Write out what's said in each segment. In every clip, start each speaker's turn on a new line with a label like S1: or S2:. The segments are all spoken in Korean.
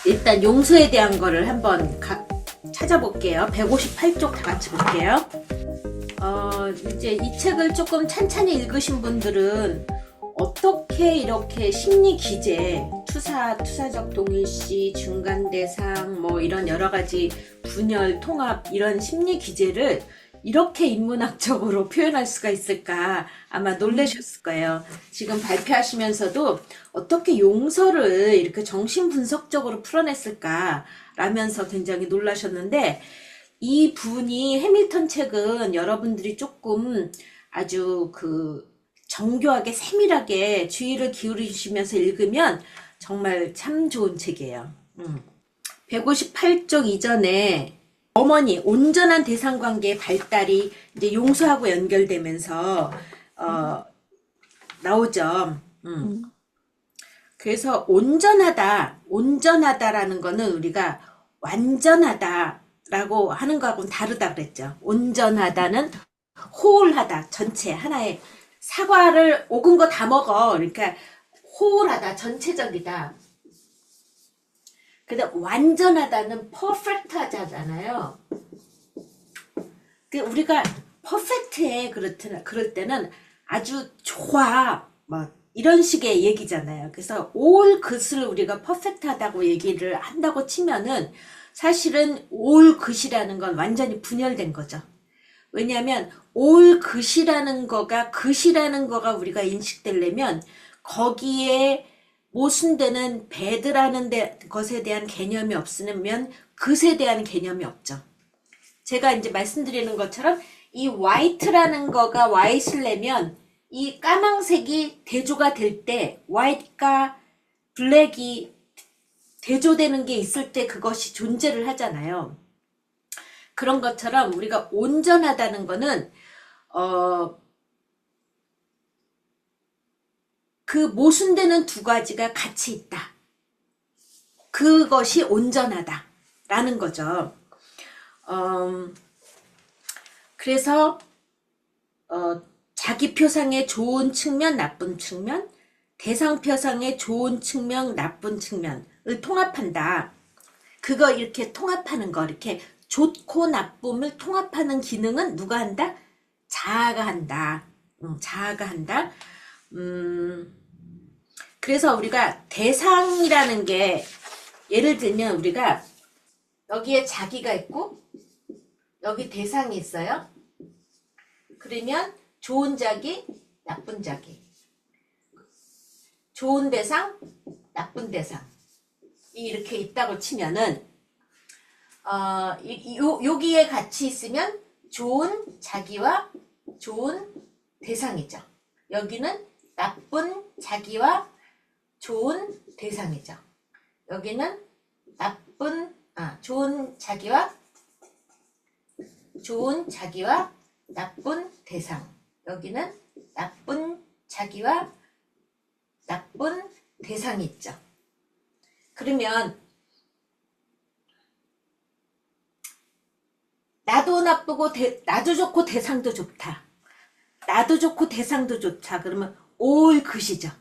S1: 일단 용서에 대한 거를 한번 찾아볼게요. 158쪽 다 같이 볼게요. 이제 이 책을 조금 찬찬히 읽으신 분들은 어떻게 이렇게 심리 기제, 투사적 동일시, 중간 대상, 뭐 이런 여러 가지 분열, 통합 이런 심리 기제를 이렇게 인문학적으로 표현할 수가 있을까 아마 놀라셨을 거예요. 지금 발표하시면서도 어떻게 용서를 이렇게 정신분석적으로 풀어냈을까 라면서 굉장히 놀라셨는데, 이 분이 해밀턴 책은 여러분들이 조금 아주 정교하게 세밀하게 주의를 기울이시면서 읽으면 정말 참 좋은 책이에요. 158쪽 이전에 어머니 온전한 대상관계의 발달이 이제 용서하고 연결되면서 나오죠. 그래서 온전하다라는 거는 우리가 완전하다라고 하는 거하고는 다르다 그랬죠. 온전하다는 whole하다, 전체 하나의 사과를 ok은 거 다 먹어. 그러니까 whole하다, 전체적이다. 근데 완전하다는 perfect 하잖아요. 우리가 perfect해 그럴 때는 아주 좋아 뭐 이런 식의 얘기잖아요. 그래서 all good을 우리가 perfect 하다고 얘기를 한다고 치면은 사실은 all good이라는 건 완전히 분열된 거죠. 왜냐하면 all good이라는 거가 우리가 인식되려면 거기에 모순되는 bad라는 것에 대한 개념이 없으면 good에 대한 개념이 없죠. 제가 이제 말씀드리는 것처럼 이 white라는 거가 white을 내면 이 까망색이 대조가 될 때 white과 black이 대조되는 게 있을 때 그것이 존재를 하잖아요. 그런 것처럼 우리가 온전하다는 거는 그 모순되는 두 가지가 같이 있다. 그것이 온전하다 라는 거죠. 그래서 자기 표상의 좋은 측면, 나쁜 측면, 대상 표상의 좋은 측면, 나쁜 측면을 통합한다. 그거 이렇게 통합하는 거, 이렇게 좋고 나쁨을 통합하는 기능은 누가 한다? 자아가 한다. 자아가 한다. 그래서 우리가 대상이라는 게, 예를 들면 우리가 여기에 자기가 있고 여기 대상이 있어요. 그러면 좋은 자기, 나쁜 자기, 좋은 대상, 나쁜 대상 이렇게 있다고 치면은 여기에 같이 있으면 좋은 자기와 좋은 대상이죠. 여기는 나쁜 자기와 좋은 대상이죠. 여기는 좋은 자기와 나쁜 대상. 여기는 나쁜 자기와 나쁜 대상이 있죠. 그러면 나도 나쁘고 나도 좋고 대상도 좋다. 나도 좋고 대상도 좋다. 그러면 all good이죠.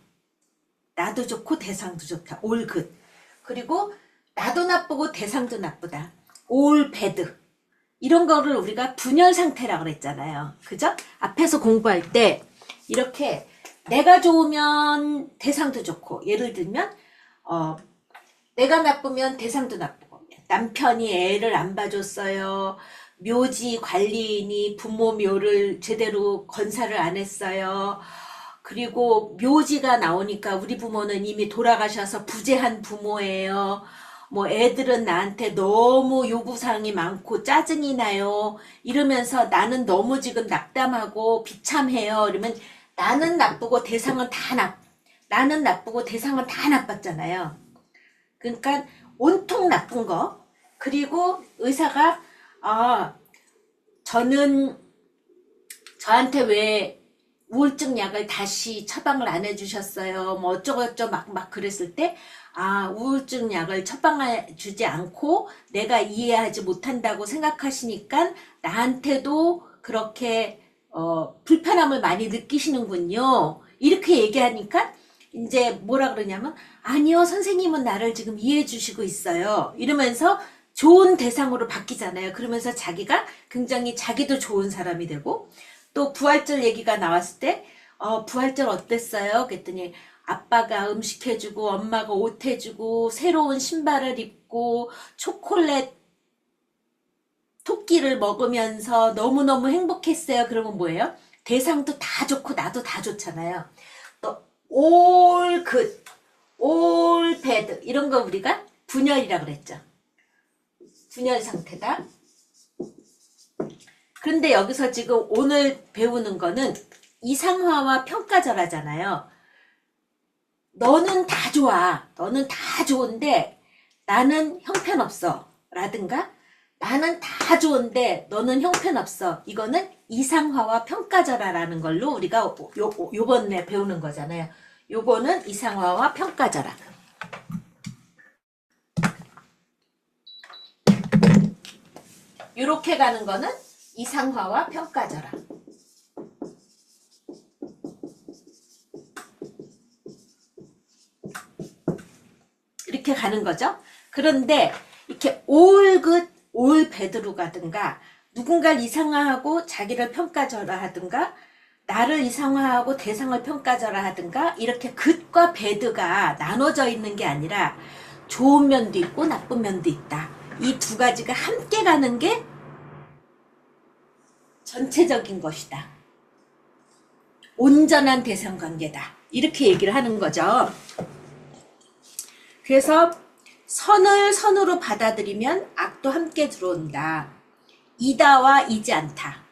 S1: 나도 좋고 대상도 좋다. all good. 그리고 나도 나쁘고 대상도 나쁘다. all bad. 이런 거를 우리가 분열 상태라고 그랬잖아요. 그죠? 앞에서 공부할 때 이렇게 내가 좋으면 대상도 좋고, 예를 들면 내가 나쁘면 대상도 나쁘고, 남편이 애를 안 봐줬어요. 묘지 관리인이 부모 묘를 제대로 건사를 안 했어요. 그리고 묘지가 나오니까 우리 부모는 이미 돌아가셔서 부재한 부모예요. 뭐 애들은 나한테 너무 요구사항이 많고 짜증이 나요. 이러면서 나는 너무 지금 낙담하고 비참해요. 이러면 나는 나쁘고 대상은 나는 나쁘고 대상은 다 나빴잖아요. 그러니까 온통 나쁜 거. 그리고 의사가 저한테 왜 우울증 약을 다시 처방을 안 해주셨어요. 뭐 어쩌고저쩌고 막 그랬을 때, 우울증 약을 처방해 주지 않고 내가 이해하지 못한다고 생각하시니까 나한테도 그렇게 불편함을 많이 느끼시는군요. 이렇게 얘기하니까 이제 뭐라 그러냐면, 아니요, 선생님은 나를 지금 이해해 주시고 있어요. 이러면서 좋은 대상으로 바뀌잖아요. 그러면서 자기가 굉장히 자기도 좋은 사람이 되고, 또 부활절 얘기가 나왔을 때, 부활절 어땠어요? 그랬더니, 아빠가 음식 해주고, 엄마가 옷 해주고, 새로운 신발을 입고, 초콜릿, 토끼를 먹으면서 너무너무 행복했어요. 그러면 뭐예요? 대상도 다 좋고, 나도 다 좋잖아요. 또, all good, all bad. 이런 거 우리가 분열이라 그랬죠. 분열 상태다. 그런데 여기서 지금 오늘 배우는 거는 이상화와 평가절하잖아요. 너는 다 좋아. 너는 다 좋은데 나는 형편없어. 라든가 나는 다 좋은데 너는 형편없어. 이거는 이상화와 평가절하라는 걸로 우리가 요번에 배우는 거잖아요. 요거는 이상화와 평가절하. 요렇게 가는 거는 이상화와 평가절하. 이렇게 가는 거죠. 그런데 이렇게 all good, all bad로 가든가 누군가를 이상화하고 자기를 평가절하하든가 나를 이상화하고 대상을 평가절하하든가 이렇게 good과 bad가 나눠져 있는 게 아니라 좋은 면도 있고 나쁜 면도 있다. 이 두 가지가 함께 가는 게 전체적인 것이다. 온전한 대상관계다. 이렇게 얘기를 하는 거죠. 그래서 선을 선으로 받아들이면 악도 함께 들어온다. 이다와 이지 않다.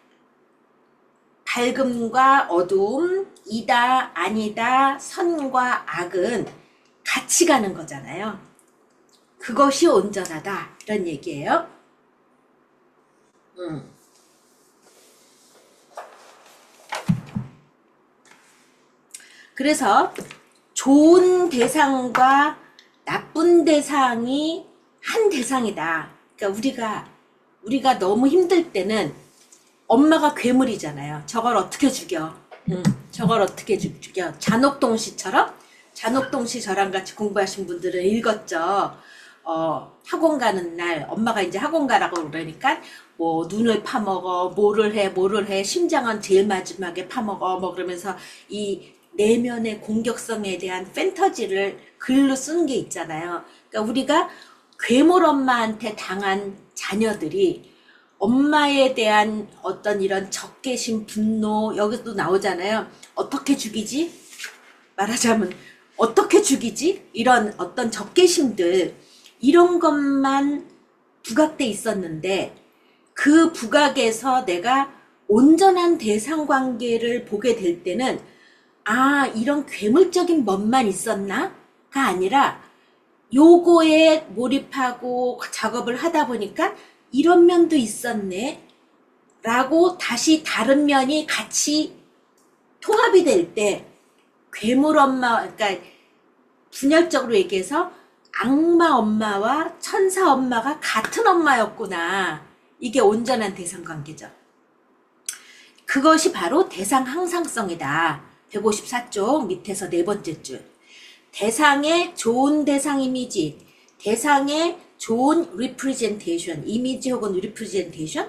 S1: 밝음과 어두움, 이다, 아니다, 선과 악은 같이 가는 거잖아요. 그것이 온전하다. 이런 얘기예요. 그래서 좋은 대상과 나쁜 대상이 한 대상이다. 그러니까 우리가 너무 힘들 때는 엄마가 괴물이잖아요. 저걸 어떻게 죽여? 저걸 어떻게 죽여? 잔혹동시처럼? 잔혹동시 저랑 같이 공부하신 분들은 읽었죠. 학원 가는 날 엄마가 이제 학원 가라고 그러니까 뭐 눈을 파먹어, 뭐를 해, 심장은 제일 마지막에 파먹어, 뭐 그러면서 이 내면의 공격성에 대한 판타지를 글로 쓴 게 있잖아요. 그러니까 우리가 괴물 엄마한테 당한 자녀들이 엄마에 대한 어떤 이런 적개심, 분노, 여기서도 나오잖아요. 어떻게 죽이지? 말하자면 어떻게 죽이지? 이런 어떤 적개심들, 이런 것만 부각돼 있었는데 그 부각에서 내가 온전한 대상관계를 보게 될 때는 아, 이런 괴물적인 멋만 있었나? 가 아니라 요거에 몰입하고 작업을 하다 보니까 이런 면도 있었네 라고 다시 다른 면이 같이 통합이 될 때 괴물 엄마, 그러니까 분열적으로 얘기해서 악마 엄마와 천사 엄마가 같은 엄마였구나. 이게 온전한 대상관계죠. 그것이 바로 대상 항상성이다. 154쪽 밑에서 네 번째 줄. 대상의 좋은 대상 이미지, 대상의 좋은 representation, 이미지 혹은 representation,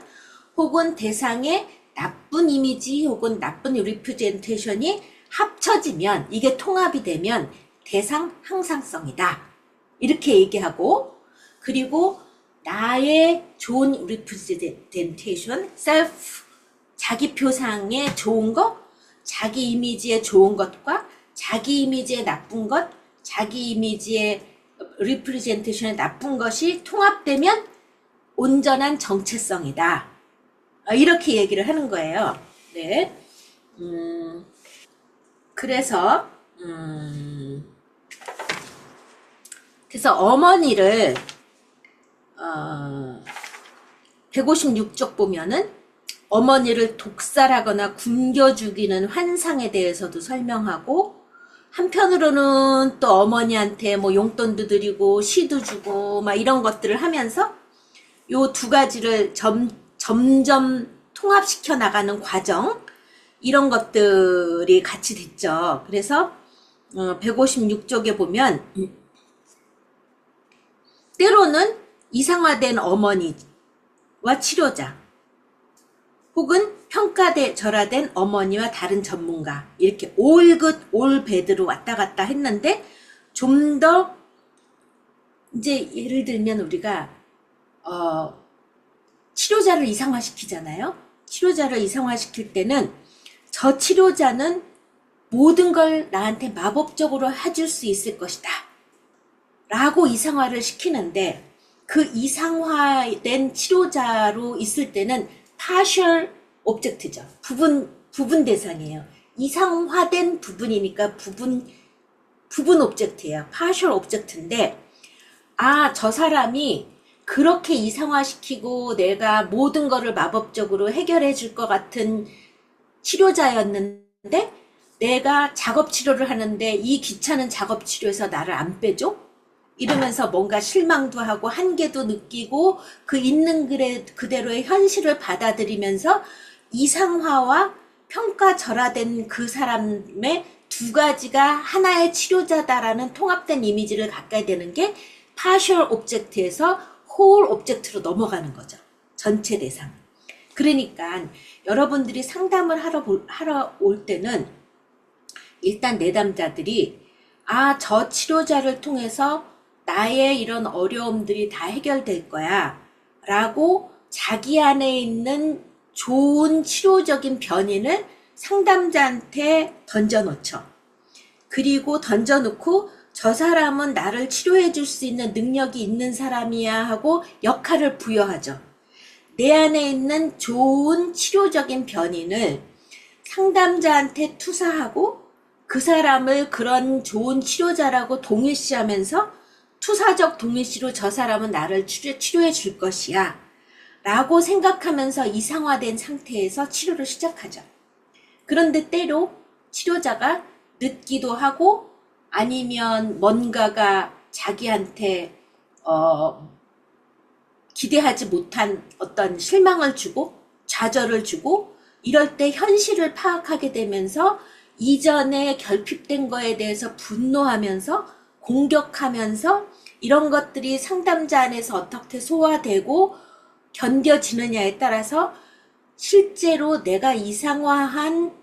S1: 혹은 대상의 나쁜 이미지 혹은 나쁜 representation이 합쳐지면, 이게 통합이 되면 대상 항상성이다. 이렇게 얘기하고, 그리고 나의 좋은 representation, self, 자기 표상의 좋은 것, 자기 이미지의 좋은 것과 자기 이미지의 나쁜 것, 자기 이미지의 리프레젠테이션의 나쁜 것이 통합되면 온전한 정체성이다. 이렇게 얘기를 하는 거예요. 네. 그래서 어머니를 156쪽 보면은 어머니를 독살하거나 굶겨 죽이는 환상에 대해서도 설명하고, 한편으로는 또 어머니한테 뭐 용돈도 드리고 시도 주고 막 이런 것들을 하면서 요 두 가지를 점점 통합시켜 나가는 과정, 이런 것들이 같이 됐죠. 그래서 156쪽에 보면 때로는 이상화된 어머니와 치료자 혹은 평가절하된 어머니와 다른 전문가 이렇게 올굿 올배드로 왔다 갔다 했는데 좀 더 이제 예를 들면 우리가 치료자를 이상화시키잖아요. 치료자를 이상화시킬 때는 저 치료자는 모든 걸 나한테 마법적으로 해줄 수 있을 것이다 라고 이상화를 시키는데 그 이상화된 치료자로 있을 때는 partial object죠. 부분 대상이에요. 이상화된 부분이니까 부분 오브젝트예요. partial object인데 저 사람이 그렇게 이상화시키고 내가 모든 거를 마법적으로 해결해 줄 것 같은 치료자였는데 내가 작업 치료를 하는데 이 귀찮은 작업 치료에서 나를 안 빼줘? 이러면서 뭔가 실망도 하고 한계도 느끼고 그 있는 그대로의 현실을 받아들이면서 이상화와 평가절하된 그 사람의 두 가지가 하나의 치료자다라는 통합된 이미지를 갖게 되는 게 partial object에서 whole object로 넘어가는 거죠. 전체 대상. 그러니까 여러분들이 상담을 하러 올 때는 일단 내담자들이 저 치료자를 통해서 나의 이런 어려움들이 다 해결될 거야 라고 자기 안에 있는 좋은 치료적인 변인을 상담자한테 던져놓죠. 그리고 던져놓고 저 사람은 나를 치료해 줄 수 있는 능력이 있는 사람이야 하고 역할을 부여하죠. 내 안에 있는 좋은 치료적인 변인을 상담자한테 투사하고 그 사람을 그런 좋은 치료자라고 동일시하면서 투사적 동일시로 저 사람은 나를 치료해 줄 것이야 라고 생각하면서 이상화된 상태에서 치료를 시작하죠. 그런데 때로 치료자가 늦기도 하고 아니면 뭔가가 자기한테 기대하지 못한 어떤 실망을 주고 좌절을 주고 이럴 때 현실을 파악하게 되면서 이전에 결핍된 거에 대해서 분노하면서 공격하면서 이런 것들이 상담자 안에서 어떻게 소화되고 견뎌지느냐에 따라서 실제로 내가 이상화한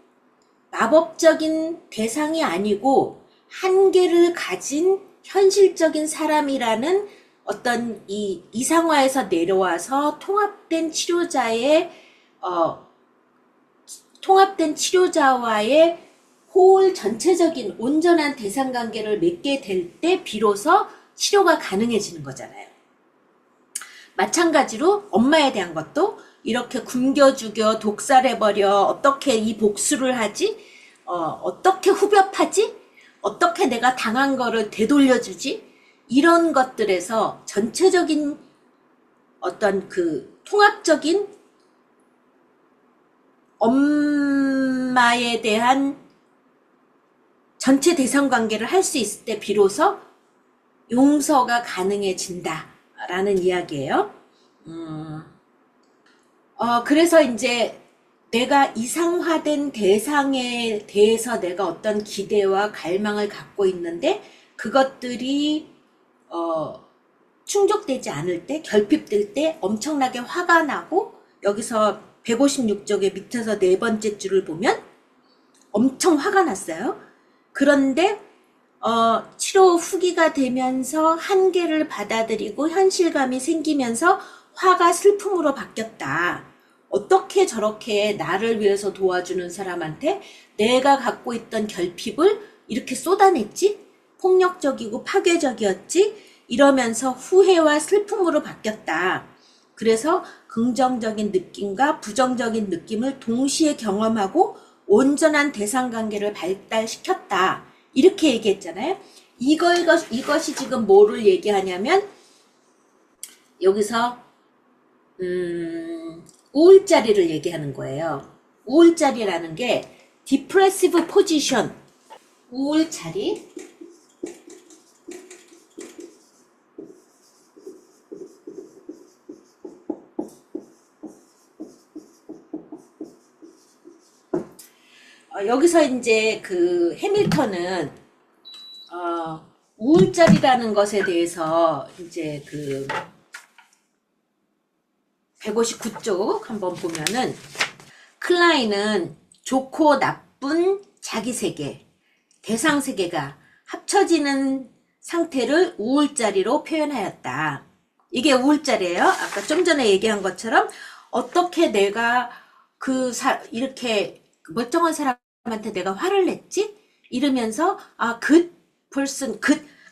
S1: 마법적인 대상이 아니고 한계를 가진 현실적인 사람이라는 어떤 이 이상화에서 내려와서 통합된 치료자와의 홀 전체적인 온전한 대상 관계를 맺게 될 때 비로소 치료가 가능해지는 거잖아요. 마찬가지로 엄마에 대한 것도 이렇게 굶겨 죽여 독살해버려 어떻게 이 복수를 하지? 어떻게 후벼파지? 어떻게 내가 당한 거를 되돌려주지? 이런 것들에서 전체적인 어떤 그 통합적인 엄마에 대한 전체 대상 관계를 할 수 있을 때 비로소 용서가 가능해진다라는 이야기예요. 그래서 이제 내가 이상화된 대상에 대해서 내가 어떤 기대와 갈망을 갖고 있는데 그것들이 충족되지 않을 때, 결핍될 때 엄청나게 화가 나고 여기서 156쪽의 밑에서 네 번째 줄을 보면 엄청 화가 났어요. 그런데 치료 후기가 되면서 한계를 받아들이고 현실감이 생기면서 화가 슬픔으로 바뀌었다. 어떻게 저렇게 나를 위해서 도와주는 사람한테 내가 갖고 있던 결핍을 이렇게 쏟아냈지? 폭력적이고 파괴적이었지? 이러면서 후회와 슬픔으로 바뀌었다. 그래서 긍정적인 느낌과 부정적인 느낌을 동시에 경험하고 온전한 대상관계를 발달시켰다. 이렇게 얘기했잖아요. 이것이 지금 뭐를 얘기하냐면 여기서 우울자리를 얘기하는 거예요. 우울자리라는 게 depressive position, 우울자리. 여기서 이제 그 해밀턴은 우울자리라는 것에 대해서 이제 그 159쪽 한번 보면은 클라인은 좋고 나쁜 자기 세계, 대상 세계가 합쳐지는 상태를 우울자리로 표현하였다. 이게 우울자리예요. 아까 좀 전에 얘기한 것처럼 어떻게 내가 이렇게 멀쩡한 사람한테 내가 화를 냈지? 이러면서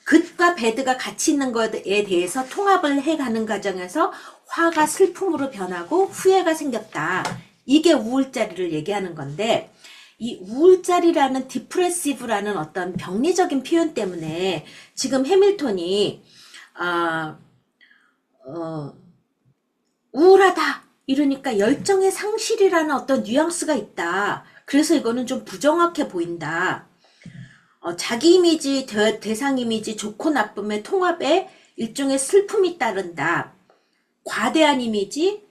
S1: 굿과 배드가 같이 있는 것에 대해서 통합을 해가는 과정에서 화가 슬픔으로 변하고 후회가 생겼다. 이게 우울자리를 얘기하는 건데, 이 우울자리라는 디프레시브라는 어떤 병리적인 표현 때문에 지금 해밀턴이 우울하다 이러니까 열정의 상실이라는 어떤 뉘앙스가 있다. 그래서 이거는 좀 부정확해 보인다. 자기 이미지, 대상 이미지 좋고 나쁨의 통합에 일종의 슬픔이 따른다. 과대한 이미지,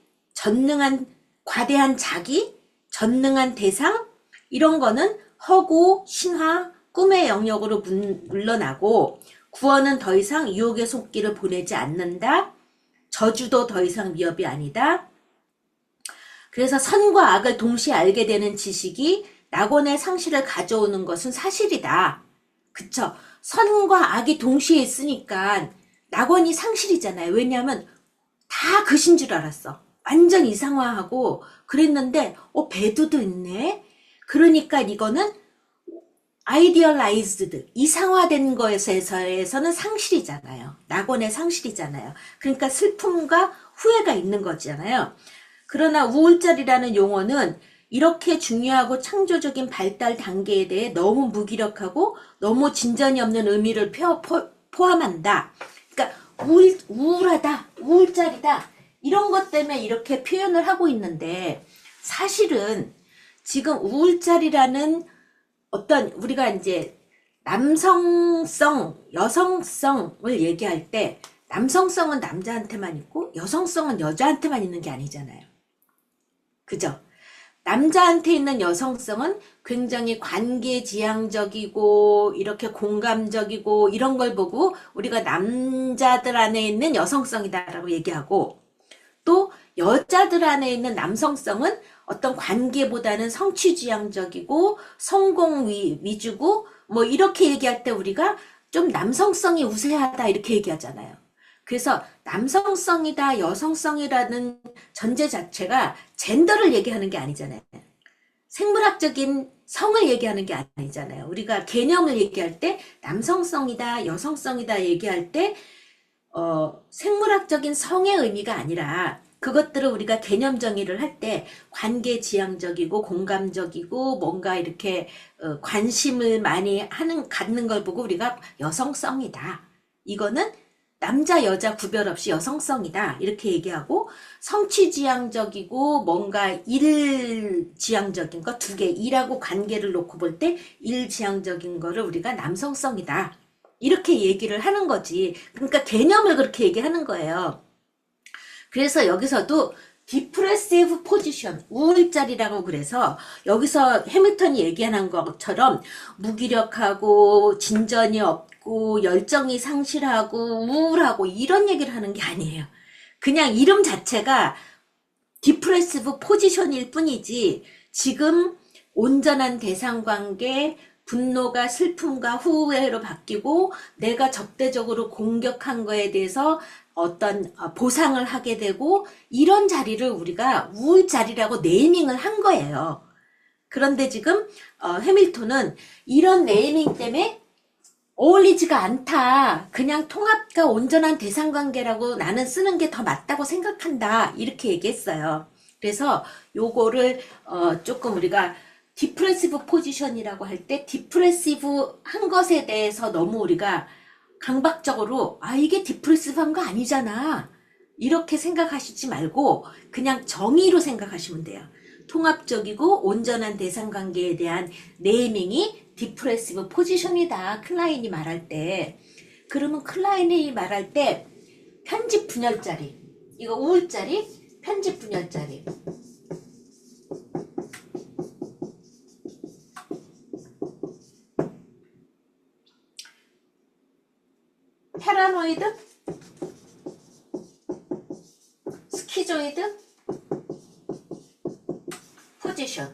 S1: 과대한 자기, 전능한 대상, 이런 거는 허구, 신화, 꿈의 영역으로 물러나고 구원은 더 이상 유혹의 손길을 보내지 않는다. 저주도 더 이상 위협이 아니다. 그래서 선과 악을 동시에 알게 되는 지식이 낙원의 상실을 가져오는 것은 사실이다. 그쵸? 선과 악이 동시에 있으니까 낙원이 상실이잖아요. 왜냐하면 다 그신 줄 알았어. 완전 이상화하고 그랬는데 배드도 있네. 그러니까 이거는 아이디얼라이즈드, 이상화된 거에서는 상실이잖아요. 낙원의 상실이잖아요. 그러니까 슬픔과 후회가 있는 거잖아요. 그러나 우울자리라는 용어는 이렇게 중요하고 창조적인 발달 단계에 대해 너무 무기력하고 너무 진전이 없는 의미를 포함한다. 그러니까 우울하다, 우울자리다, 이런 것 때문에 이렇게 표현을 하고 있는데, 사실은 지금 우울자리라는 어떤 우리가 이제 남성성, 여성성을 얘기할 때 남성성은 남자한테만 있고 여성성은 여자한테만 있는 게 아니잖아요. 그죠? 남자한테 있는 여성성은 굉장히 관계지향적이고 이렇게 공감적이고 이런 걸 보고 우리가 남자들 안에 있는 여성성이다라고 얘기하고, 또 여자들 안에 있는 남성성은 어떤 관계보다는 성취지향적이고 성공 위주고 뭐 이렇게 얘기할 때 우리가 좀 남성성이 우세하다 이렇게 얘기하잖아요. 그래서 남성성이다 여성성이라는 전제 자체가 젠더를 얘기하는 게 아니잖아요. 생물학적인 성을 얘기하는 게 아니잖아요. 우리가 개념을 얘기할 때 남성성이다 여성성이다 얘기할 때 생물학적인 성의 의미가 아니라 그것들을 우리가 개념 정의를 할 때 관계지향적이고 공감적이고 뭔가 이렇게 관심을 많이 갖는 걸 보고 우리가 여성성이다. 이거는 남자 여자 구별 없이 여성성이다 이렇게 얘기하고, 성취지향적이고 뭔가 일지향적인 거 두 개, 일하고 관계를 놓고 볼 때 일지향적인 거를 우리가 남성성이다 이렇게 얘기를 하는 거지. 그러니까 개념을 그렇게 얘기하는 거예요. 그래서 여기서도 디프레시브 포지션, 우울자리라고, 그래서 여기서 해밀턴이 얘기하는 것처럼 무기력하고 진전이 없고 열정이 상실하고 우울하고 이런 얘기를 하는 게 아니에요. 그냥 이름 자체가 디프레시브 포지션일 뿐이지 지금 온전한 대상관계, 분노가 슬픔과 후회로 바뀌고 내가 적대적으로 공격한 거에 대해서 어떤 보상을 하게 되고 이런 자리를 우리가 우울자리라고 네이밍을 한 거예요. 그런데 지금 해밀턴은 이런 네이밍 때문에 어울리지가 않다. 그냥 통합과 온전한 대상관계라고 나는 쓰는 게 더 맞다고 생각한다. 이렇게 얘기했어요. 그래서 요거를 조금 우리가 디프레시브 포지션이라고 할 때 디프레시브 한 것에 대해서 너무 우리가 강박적으로 이게 디프레시브한 거 아니잖아 이렇게 생각하시지 말고 그냥 정의로 생각하시면 돼요. 통합적이고 온전한 대상관계에 대한 네이밍이 디프레시브 포지션이다. 클라인이 말할 때. 그러면 클라인이 말할 때 편집 분열자리, 이거 우울자리, 편집 분열자리. 패러노이드, 스키조이드, 포지션.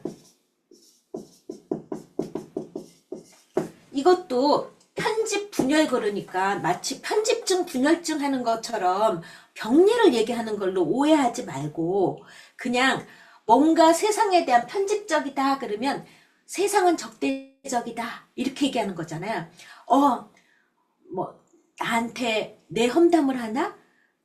S1: 이것도 편집 분열 그러니까 마치 편집증 분열증 하는 것처럼 병리를 얘기하는 걸로 오해하지 말고 그냥 뭔가 세상에 대한 편집적이다 그러면 세상은 적대적이다 이렇게 얘기하는 거잖아요. 뭐 나한테 내 험담을 하나?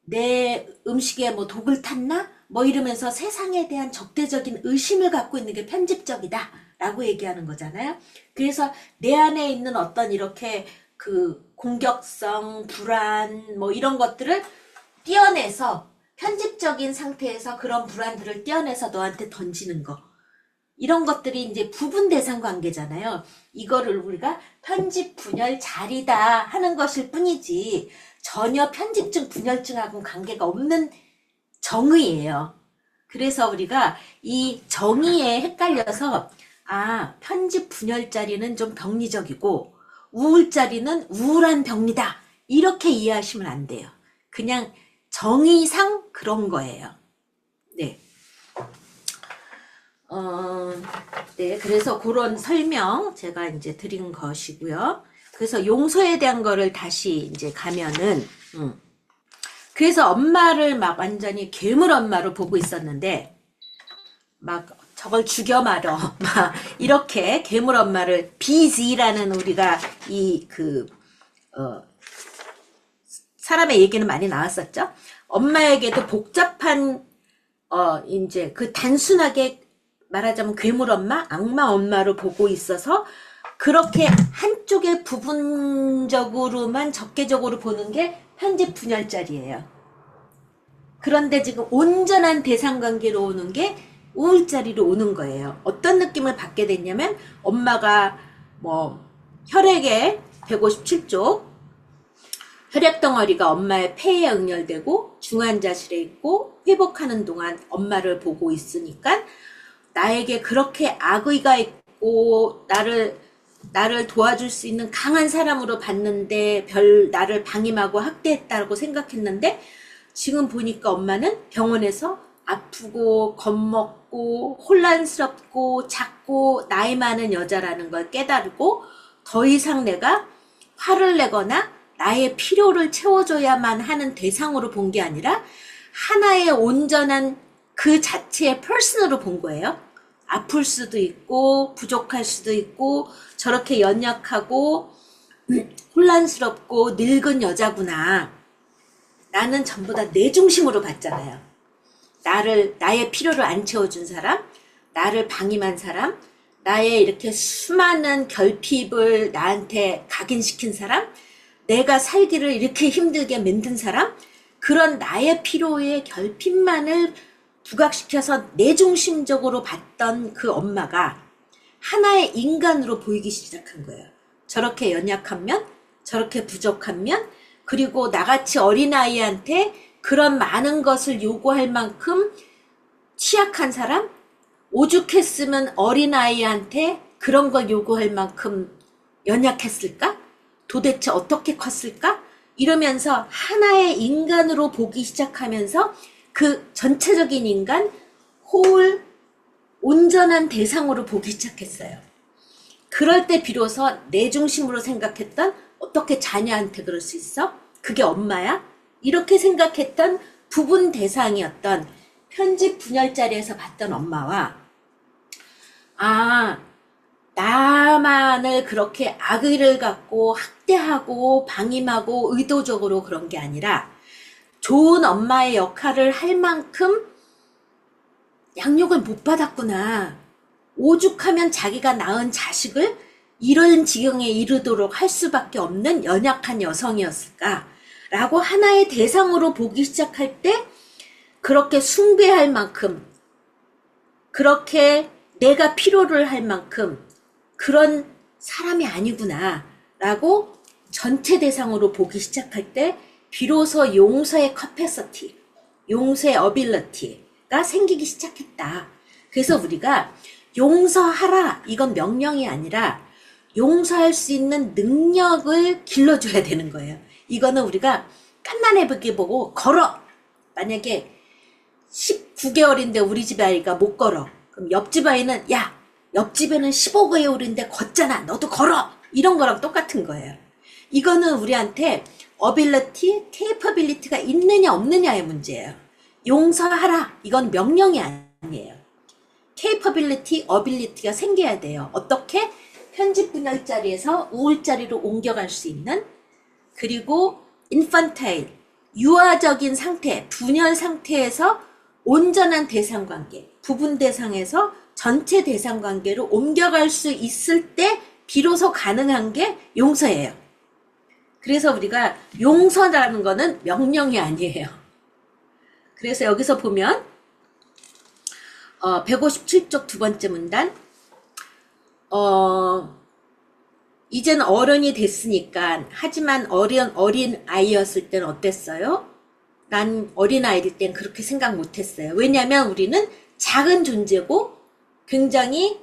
S1: 내 음식에 뭐 독을 탔나? 뭐 이러면서 세상에 대한 적대적인 의심을 갖고 있는 게 편집적이다 라고 얘기하는 거잖아요. 그래서 내 안에 있는 어떤 이렇게 그 공격성, 불안 뭐 이런 것들을 떼어내서 편집적인 상태에서 그런 불안들을 떼어내서 너한테 던지는 거. 이런 것들이 이제 부분 대상 관계잖아요. 이거를 우리가 편집 분열 자리다 하는 것일 뿐이지 전혀 편집증 분열증하고는 관계가 없는 정의예요. 그래서 우리가 이 정의에 헷갈려서 편집 분열자리는 좀 병리적이고 우울자리는 우울한 병리다 이렇게 이해하시면 안 돼요. 그냥 정의상 그런 거예요. 네. 네, 그래서 그런 설명 제가 이제 드린 것이고요. 그래서 용서에 대한 거를 다시 이제 가면은, 그래서 엄마를 막 완전히 괴물 엄마로 보고 있었는데, 막 저걸 죽여 말어, 막 이렇게 괴물 엄마를 BZ라는 우리가 사람의 얘기는 많이 나왔었죠. 엄마에게도 복잡한, 이제 그 단순하게 말하자면 괴물 엄마, 악마 엄마로 보고 있어서 그렇게 한쪽의 부분적으로만 적개적으로 보는 게 편집 분열자리예요. 그런데 지금 온전한 대상관계로 오는 게 우울자리로 오는 거예요. 어떤 느낌을 받게 됐냐면 엄마가 뭐 혈액의 157쪽 혈액덩어리가 엄마의 폐에 응열되고 중환자실에 있고 회복하는 동안 엄마를 보고 있으니까 나에게 그렇게 악의가 있고 나를 도와줄 수 있는 강한 사람으로 봤는데 나를 방임하고 학대했다고 생각했는데 지금 보니까 엄마는 병원에서 아프고 겁먹고 혼란스럽고 작고 나이 많은 여자라는 걸 깨달고 더 이상 내가 화를 내거나 나의 필요를 채워줘야만 하는 대상으로 본 게 아니라 하나의 온전한 그 자체의 퍼슨으로 본 거예요. 아플 수도 있고 부족할 수도 있고 저렇게 연약하고 혼란스럽고 늙은 여자구나. 나는 전부 다 내 중심으로 봤잖아요. 나의 필요를 안 채워준 사람, 나를 방임한 사람, 나의 이렇게 수많은 결핍을 나한테 각인시킨 사람, 내가 살기를 이렇게 힘들게 만든 사람, 그런 나의 필요의 결핍만을 부각시켜서 내중심적으로 봤던 그 엄마가 하나의 인간으로 보이기 시작한 거예요. 저렇게 연약한 면, 저렇게 부족한 면, 그리고 나같이 어린아이한테 그런 많은 것을 요구할 만큼 취약한 사람, 오죽했으면 어린아이한테 그런 걸 요구할 만큼 연약했을까? 도대체 어떻게 컸을까? 이러면서 하나의 인간으로 보기 시작하면서 그 전체적인 인간, 온전한 대상으로 보기 시작했어요. 그럴 때 비로소 내 중심으로 생각했던 어떻게 자녀한테 그럴 수 있어? 그게 엄마야? 이렇게 생각했던 부분 대상이었던 편집 분열자리에서 봤던 엄마와 나만을 그렇게 악의를 갖고 학대하고 방임하고 의도적으로 그런 게 아니라 좋은 엄마의 역할을 할 만큼 양육을 못 받았구나. 오죽하면 자기가 낳은 자식을 이런 지경에 이르도록 할 수밖에 없는 연약한 여성이었을까? 라고 하나의 대상으로 보기 시작할 때 그렇게 숭배할 만큼 그렇게 내가 필요를 할 만큼 그런 사람이 아니구나 라고 전체 대상으로 보기 시작할 때 비로소 용서의 커패서티, 용서의 어빌러티가 생기기 시작했다. 그래서 우리가 용서하라 이건 명령이 아니라 용서할 수 있는 능력을 길러줘야 되는 거예요. 이거는 우리가 깐난해보게 보고 걸어. 만약에 19개월인데 우리 집 아이가 못 걸어. 그럼 옆집 아이는 야, 옆집에는 15개월인데 걷잖아. 너도 걸어. 이런 거랑 똑같은 거예요. 이거는 우리한테 ability, capability가 있느냐 없느냐의 문제예요. 용서하라. 이건 명령이 아니에요. capability, ability가 생겨야 돼요. 어떻게? 편집 분열자리에서 우울자리로 옮겨갈 수 있는, 그리고 infantile, 유아적인 상태, 분열 상태에서 온전한 대상관계, 부분 대상에서 전체 대상관계로 옮겨갈 수 있을 때 비로소 가능한 게 용서예요. 그래서 우리가 용서라는 거는 명령이 아니에요. 그래서 여기서 보면 157쪽 두 번째 문단, 이젠 어른이 됐으니까, 하지만 어린 아이였을 땐 어땠어요? 난 어린 아이일 땐 그렇게 생각 못했어요. 왜냐면 우리는 작은 존재고 굉장히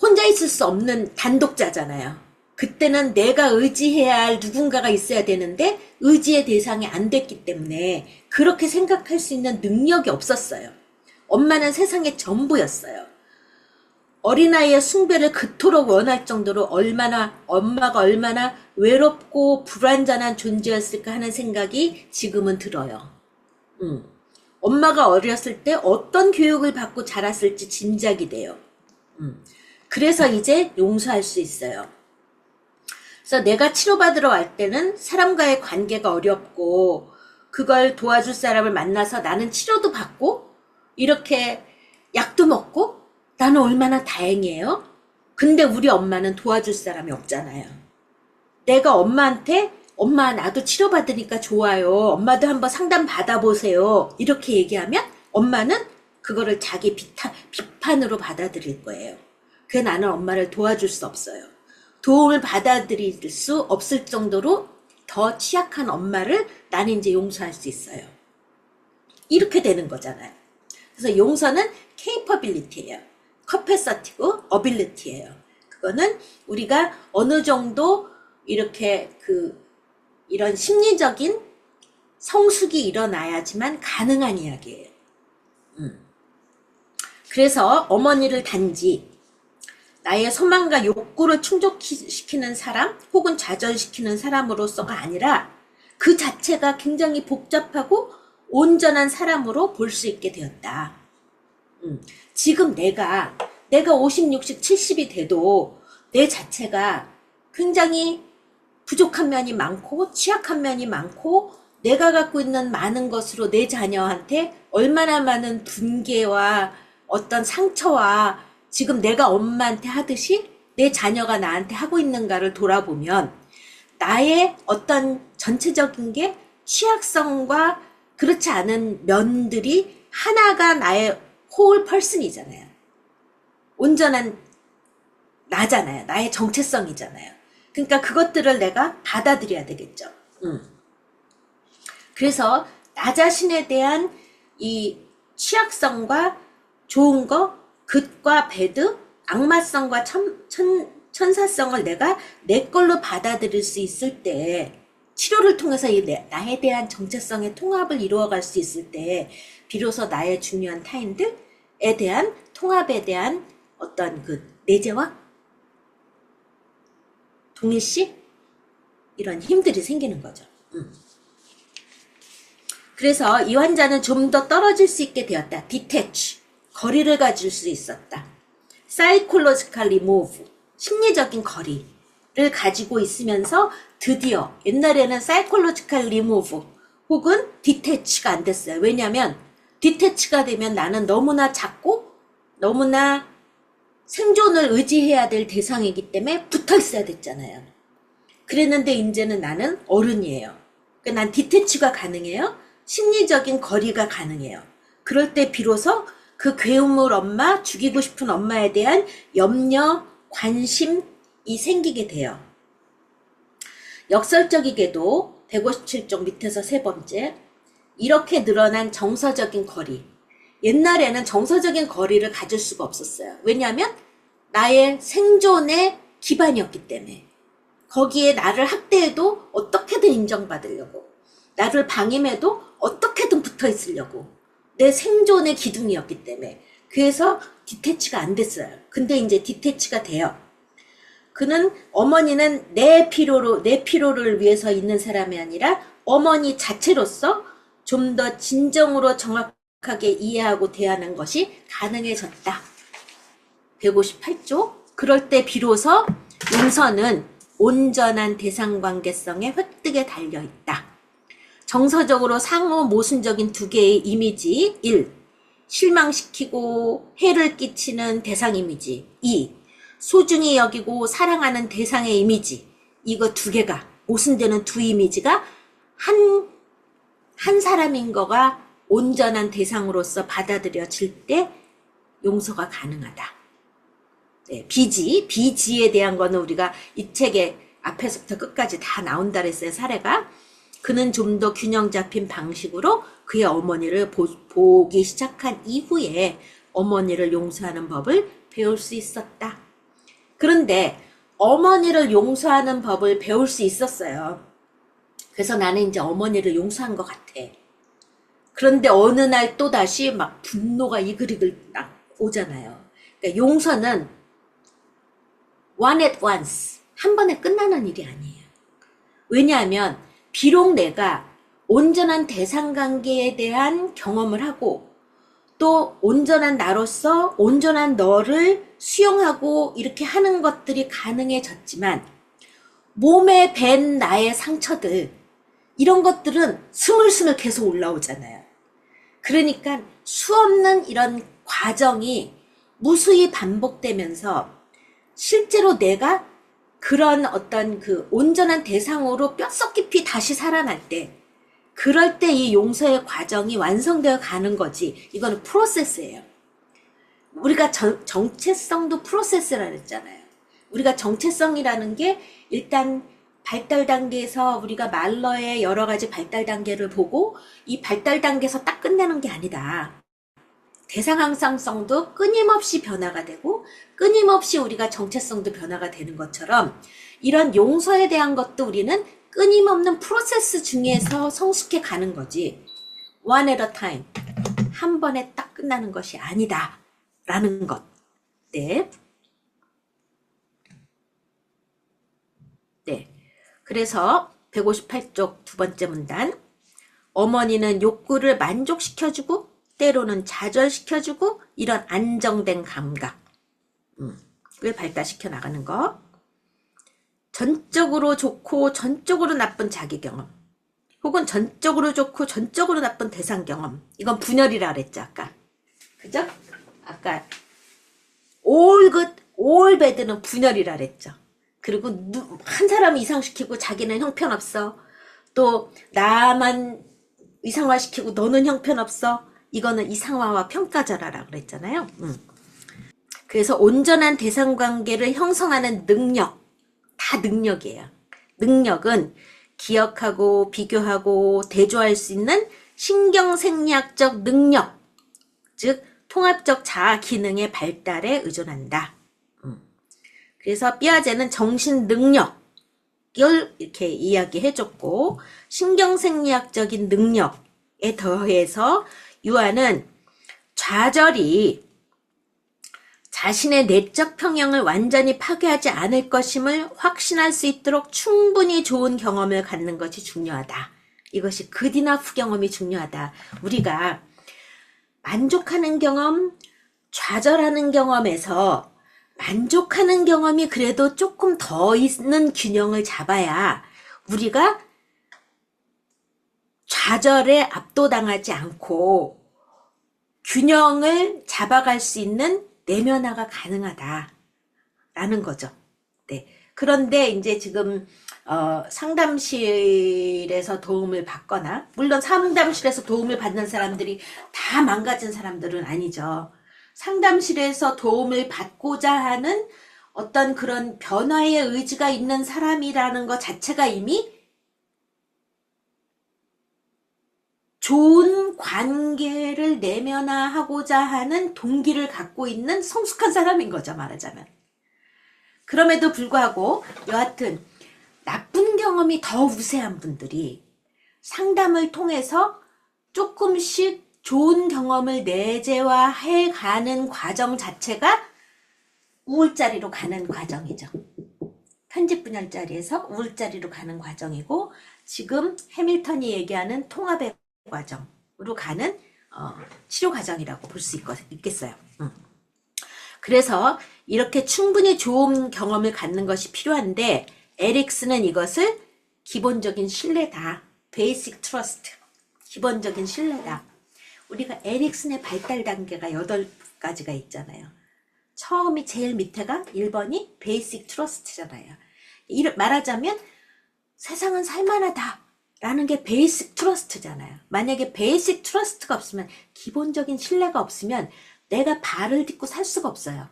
S1: 혼자 있을 수 없는 단독자잖아요. 그때는 내가 의지해야 할 누군가가 있어야 되는데 의지의 대상이 안 됐기 때문에 그렇게 생각할 수 있는 능력이 없었어요. 엄마는 세상의 전부였어요. 어린아이의 숭배를 그토록 원할 정도로 엄마가 얼마나 외롭고 불완전한 존재였을까 하는 생각이 지금은 들어요. 엄마가 어렸을 때 어떤 교육을 받고 자랐을지 짐작이 돼요. 그래서 이제 용서할 수 있어요. 그래서 내가 치료받으러 갈 때는 사람과의 관계가 어렵고 그걸 도와줄 사람을 만나서 나는 치료도 받고 이렇게 약도 먹고 나는 얼마나 다행이에요. 근데 우리 엄마는 도와줄 사람이 없잖아요. 내가 엄마한테 엄마 나도 치료받으니까 좋아요. 엄마도 한번 상담 받아보세요. 이렇게 얘기하면 엄마는 그거를 자기 비판으로 받아들일 거예요. 그래서 나는 엄마를 도와줄 수 없어요. 도움을 받아들일 수 없을 정도로 더 취약한 엄마를 나는 이제 용서할 수 있어요. 이렇게 되는 거잖아요. 그래서 용서는 capability예요. capacity고 ability예요. 그거는 우리가 어느 정도 이렇게 이런 심리적인 성숙이 일어나야지만 가능한 이야기예요. 그래서 어머니를 단지 나의 소망과 욕구를 충족시키는 사람 혹은 좌절시키는 사람으로서가 아니라 그 자체가 굉장히 복잡하고 온전한 사람으로 볼 수 있게 되었다. 지금 내가 50, 60, 70이 돼도 내 자체가 굉장히 부족한 면이 많고 취약한 면이 많고 내가 갖고 있는 많은 것으로 내 자녀한테 얼마나 많은 분개와 어떤 상처와 지금 내가 엄마한테 하듯이 내 자녀가 나한테 하고 있는가를 돌아보면 나의 어떤 전체적인 게 취약성과 그렇지 않은 면들이 하나가 나의 whole person이잖아요. 온전한 나잖아요. 나의 정체성이잖아요. 그러니까 그것들을 내가 받아들여야 되겠죠. 그래서 나 자신에 대한 이 취약성과 좋은 거, 굿과 배드, 악마성과 천사성을 내가 내 걸로 받아들일 수 있을 때 치료를 통해서 나에 대한 정체성의 통합을 이루어갈 수 있을 때 비로소 나의 중요한 타인들에 대한 통합에 대한 어떤 그 내재와 동일시 이런 힘들이 생기는 거죠. 그래서 이 환자는 좀 더 떨어질 수 있게 되었다. detach, 거리를 가질 수 있었다. psychological remove, 심리적인 거리를 가지고 있으면서 드디어 옛날에는 psychological remove 혹은 detach가 안 됐어요. 왜냐하면 detach가 되면 나는 너무나 작고 너무나 생존을 의지해야 될 대상이기 때문에 붙어 있어야 됐잖아요. 그랬는데 이제는 나는 어른이에요. 그러니까 난 디태치가 가능해요. 심리적인 거리가 가능해요. 그럴 때 비로소 그 괴물 엄마, 죽이고 싶은 엄마에 대한 염려, 관심이 생기게 돼요. 역설적이게도 157쪽 밑에서 세 번째, 이렇게 늘어난 정서적인 거리. 옛날에는 정서적인 거리를 가질 수가 없었어요. 왜냐하면 나의 생존의 기반이었기 때문에 거기에 나를 학대해도 어떻게든 인정받으려고, 나를 방임해도 어떻게든 붙어 있으려고, 내 생존의 기둥이었기 때문에. 그래서 디태치가 안 됐어요. 근데 이제 디태치가 돼요. 그는, 어머니는 내 피로를 위해서 있는 사람이 아니라 어머니 자체로서 좀 더 진정으로 정확하게 이해하고 대하는 것이 가능해졌다. 158쪽. 그럴 때 비로소 용서는 온전한 대상관계성의 획득에 달려있다. 정서적으로 상호 모순적인 두 개의 이미지. 1. 실망시키고 해를 끼치는 대상 이미지. 2. 소중히 여기고 사랑하는 대상의 이미지. 이거 두 개가 모순되는 두 이미지가 한 사람인 거가 온전한 대상으로서 받아들여질 때 용서가 가능하다. 네, 비지에 대한 거는 우리가 이 책의 앞에서부터 끝까지 다 나온다 그랬어요, 사례가. 그는 좀 더 균형 잡힌 방식으로 그의 어머니를 보기 시작한 이후에 어머니를 용서하는 법을 배울 수 있었다. 그런데 어머니를 용서하는 법을 배울 수 있었어요. 그래서 나는 이제 어머니를 용서한 것 같아. 그런데 어느 날 또다시 막 분노가 이글이글 막 오잖아요. 그러니까 용서는 one at once, 한 번에 끝나는 일이 아니에요. 왜냐하면 비록 내가 온전한 대상관계에 대한 경험을 하고 또 온전한 나로서 온전한 너를 수용하고 이렇게 하는 것들이 가능해졌지만 몸에 밴 나의 상처들, 이런 것들은 스물스물 계속 올라오잖아요. 그러니까 수없는 이런 과정이 무수히 반복되면서 실제로 내가 그런 어떤 그 온전한 대상으로 뼛속 깊이 다시 살아날 때, 그럴 때 이 용서의 과정이 완성되어 가는 거지. 이거는 프로세스예요. 우리가 정체성도 프로세스라 그랬잖아요. 우리가 정체성이라는 게 일단 발달 단계에서 우리가 말러의 여러 가지 발달 단계를 보고 이 발달 단계에서 딱 끝내는 게 아니다. 대상 항상성도 끊임없이 변화가 되고 끊임없이 우리가 정체성도 변화가 되는 것처럼 이런 용서에 대한 것도 우리는 끊임없는 프로세스 중에서 성숙해 가는 거지. one at a time. 한 번에 딱 끝나는 것이 아니다. 라는 것. 네. 네. 그래서 158쪽 두 번째 문단. 어머니는 욕구를 만족시켜주고 때로는 좌절시켜주고 이런 안정된 감각을 발달시켜 나가는 거. 전적으로 좋고 전적으로 나쁜 자기 경험, 혹은 전적으로 좋고 전적으로 나쁜 대상 경험. 이건 분열이라 그랬죠, 아까. 그죠? 아까 all good, all bad는 분열이라 그랬죠. 그리고 한 사람 이상시키고 자기는 형편없어. 또 나만 이상화시키고 너는 형편없어. 이거는 이상화와 평가절하라 그랬잖아요. 그래서 온전한 대상관계를 형성하는 능력, 다 능력이에요. 능력은 기억하고 비교하고 대조할 수 있는 신경생리학적 능력, 즉 통합적 자아 기능의 발달에 의존한다. 그래서 삐아제는 정신 능력을 이렇게 이야기해줬고, 신경생리학적인 능력에 더해서 유아는 좌절이 자신의 내적 평형을 완전히 파괴하지 않을 것임을 확신할 수 있도록 충분히 좋은 경험을 갖는 것이 중요하다. 이것이 good enough 경험이 중요하다. 우리가 만족하는 경험, 좌절하는 경험에서 만족하는 경험이 그래도 조금 더 있는 균형을 잡아야 우리가 좌절에 압도당하지 않고 균형을 잡아갈 수 있는 내면화가 가능하다라는 거죠. 네. 그런데 이제 지금 상담실에서 도움을 받거나, 물론 상담실에서 도움을 받는 사람들이 다 망가진 사람들은 아니죠. 상담실에서 도움을 받고자 하는 어떤 그런 변화의 의지가 있는 사람이라는 것 자체가 이미 좋은 관계를 내면화하고자 하는 동기를 갖고 있는 성숙한 사람인 거죠, 말하자면. 그럼에도 불구하고 여하튼 나쁜 경험이 더 우세한 분들이 상담을 통해서 조금씩 좋은 경험을 내재화해 가는 과정 자체가 우울자리로 가는 과정이죠. 편집분열자리에서 우울자리로 가는 과정이고, 지금 해밀턴이 얘기하는 통합의 과정으로 가는 치료 과정이라고 볼 수 있겠어요. 그래서 이렇게 충분히 좋은 경험을 갖는 것이 필요한데, 에릭스는 이것을 기본적인 신뢰다. 베이직 트러스트. 기본적인 신뢰다. 우리가 에릭슨의 발달 단계가 8가지가 있잖아요. 처음이 제일 밑에가 1번이 베이직 트러스트잖아요. 말하자면 세상은 살만하다 라는 게 베이직 트러스트잖아요. 만약에 베이직 트러스트가 없으면, 기본적인 신뢰가 없으면 내가 발을 딛고 살 수가 없어요.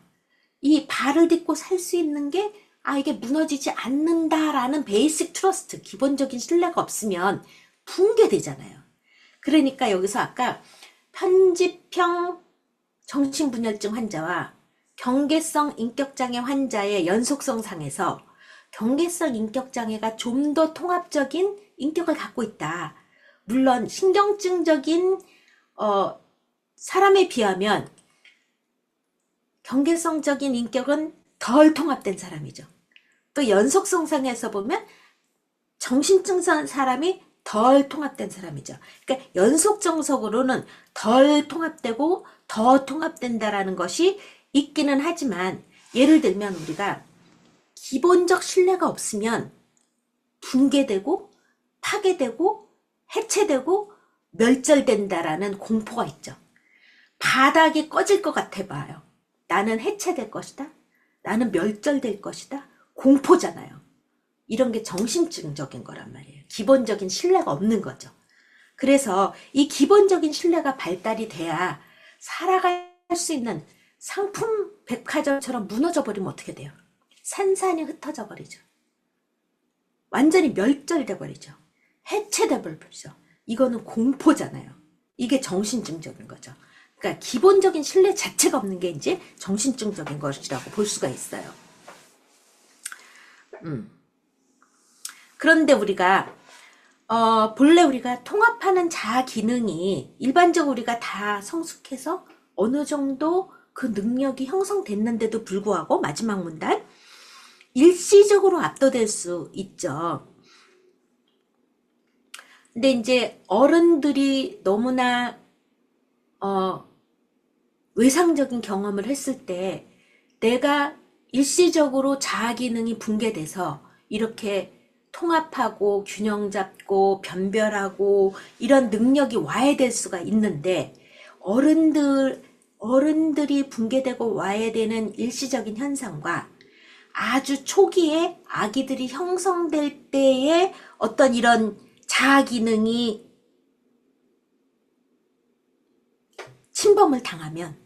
S1: 이 발을 딛고 살 수 있는 게 이게 무너지지 않는다라는 베이직 트러스트, 기본적인 신뢰가 없으면 붕괴되잖아요. 그러니까 여기서 아까 편집형 정신분열증 환자와 경계성 인격장애 환자의 연속성 상에서 경계성 인격장애가 좀 더 통합적인 인격을 갖고 있다. 물론 신경증적인 사람에 비하면 경계성적인 인격은 덜 통합된 사람이죠. 또 연속성상에서 보면 정신증상 사람이 덜 통합된 사람이죠. 그러니까 연속정석으로는 덜 통합되고 더 통합된다라는 것이 있기는 하지만, 예를 들면 우리가 기본적 신뢰가 없으면 붕괴되고 파괴되고 해체되고 멸절된다라는 공포가 있죠. 바닥이 꺼질 것 같아 봐요. 나는 해체될 것이다. 나는 멸절될 것이다. 공포잖아요. 이런 게 정신증적인 거란 말이에요. 기본적인 신뢰가 없는 거죠. 그래서 이 기본적인 신뢰가 발달이 돼야 살아갈 수 있는 상품 백화점처럼 무너져 버리면 어떻게 돼요? 산산이 흩어져 버리죠. 완전히 멸절돼 버리죠. 해체돼 버리죠. 이거는 공포잖아요. 이게 정신증적인 거죠. 그러니까 기본적인 신뢰 자체가 없는 게 이제 정신증적인 것이라고 볼 수가 있어요. 그런데 우리가 본래 우리가 통합하는 자아 기능이 일반적으로 우리가 다 성숙해서 어느 정도 그 능력이 형성됐는데도 불구하고, 마지막 문단, 일시적으로 압도될 수 있죠. 근데 이제 어른들이 너무나 외상적인 경험을 했을 때 내가 일시적으로 자아 기능이 붕괴돼서 이렇게 통합하고 균형 잡고 변별하고 이런 능력이 와야 될 수가 있는데, 어른들이 붕괴되고 와야 되는 일시적인 현상과 아주 초기에 아기들이 형성될 때의 어떤 이런 자아 기능이 침범을 당하면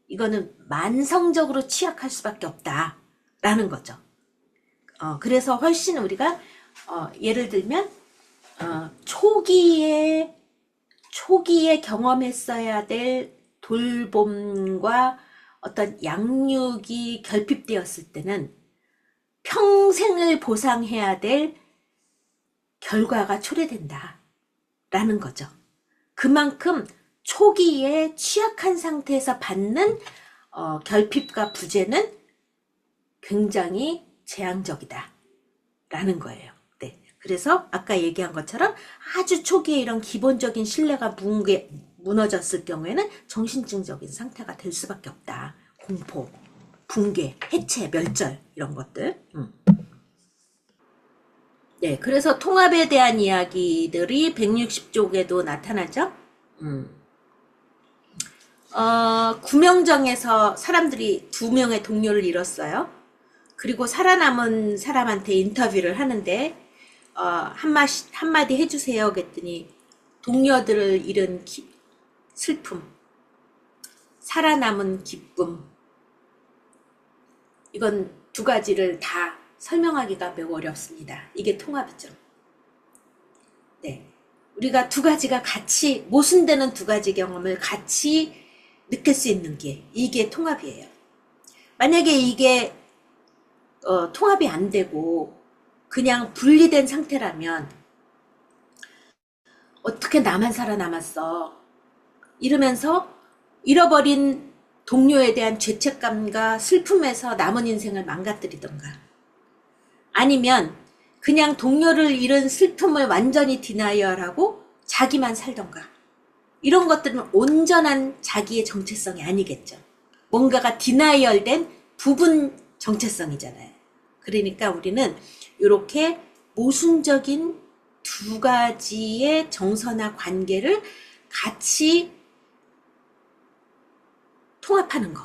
S1: 이거는 만성적으로 취약할 수밖에 없다라는 거죠. 그래서 훨씬 우리가 예를 들면 초기에 경험했어야 될 돌봄과 어떤 양육이 결핍되었을 때는 평생을 보상해야 될 결과가 초래된다라는 거죠. 그만큼 초기에 취약한 상태에서 받는 결핍과 부재는 굉장히 재앙적이다 라는 거예요. 네. 그래서 아까 얘기한 것처럼 아주 초기에 이런 기본적인 신뢰가 무너졌을 경우에는 정신증적인 상태가 될 수밖에 없다. 공포, 붕괴, 해체, 멸절 이런 것들. 네, 그래서 통합에 대한 이야기들이 160쪽에도 나타나죠. 구명정에서 사람들이 2명의 동료를 잃었어요. 그리고 살아남은 사람한테 인터뷰를 하는데 한마디 해주세요 그랬더니, 동료들을 잃은 슬픔, 살아남은 기쁨, 이건 2가지를 다 설명하기가 매우 어렵습니다. 이게 통합이죠. 네, 우리가 2가지가 같이 모순되는 2가지 경험을 같이 느낄 수 있는 게 이게 통합이에요. 만약에 이게 통합이 안 되고 그냥 분리된 상태라면 어떻게 나만 살아남았어? 이러면서 잃어버린 동료에 대한 죄책감과 슬픔에서 남은 인생을 망가뜨리던가, 아니면 그냥 동료를 잃은 슬픔을 완전히 디나이얼하고 자기만 살던가, 이런 것들은 온전한 자기의 정체성이 아니겠죠. 뭔가가 디나이얼된 부분 정체성이잖아요. 그러니까 우리는 이렇게 모순적인 두 가지의 정서나 관계를 같이 통합하는 거,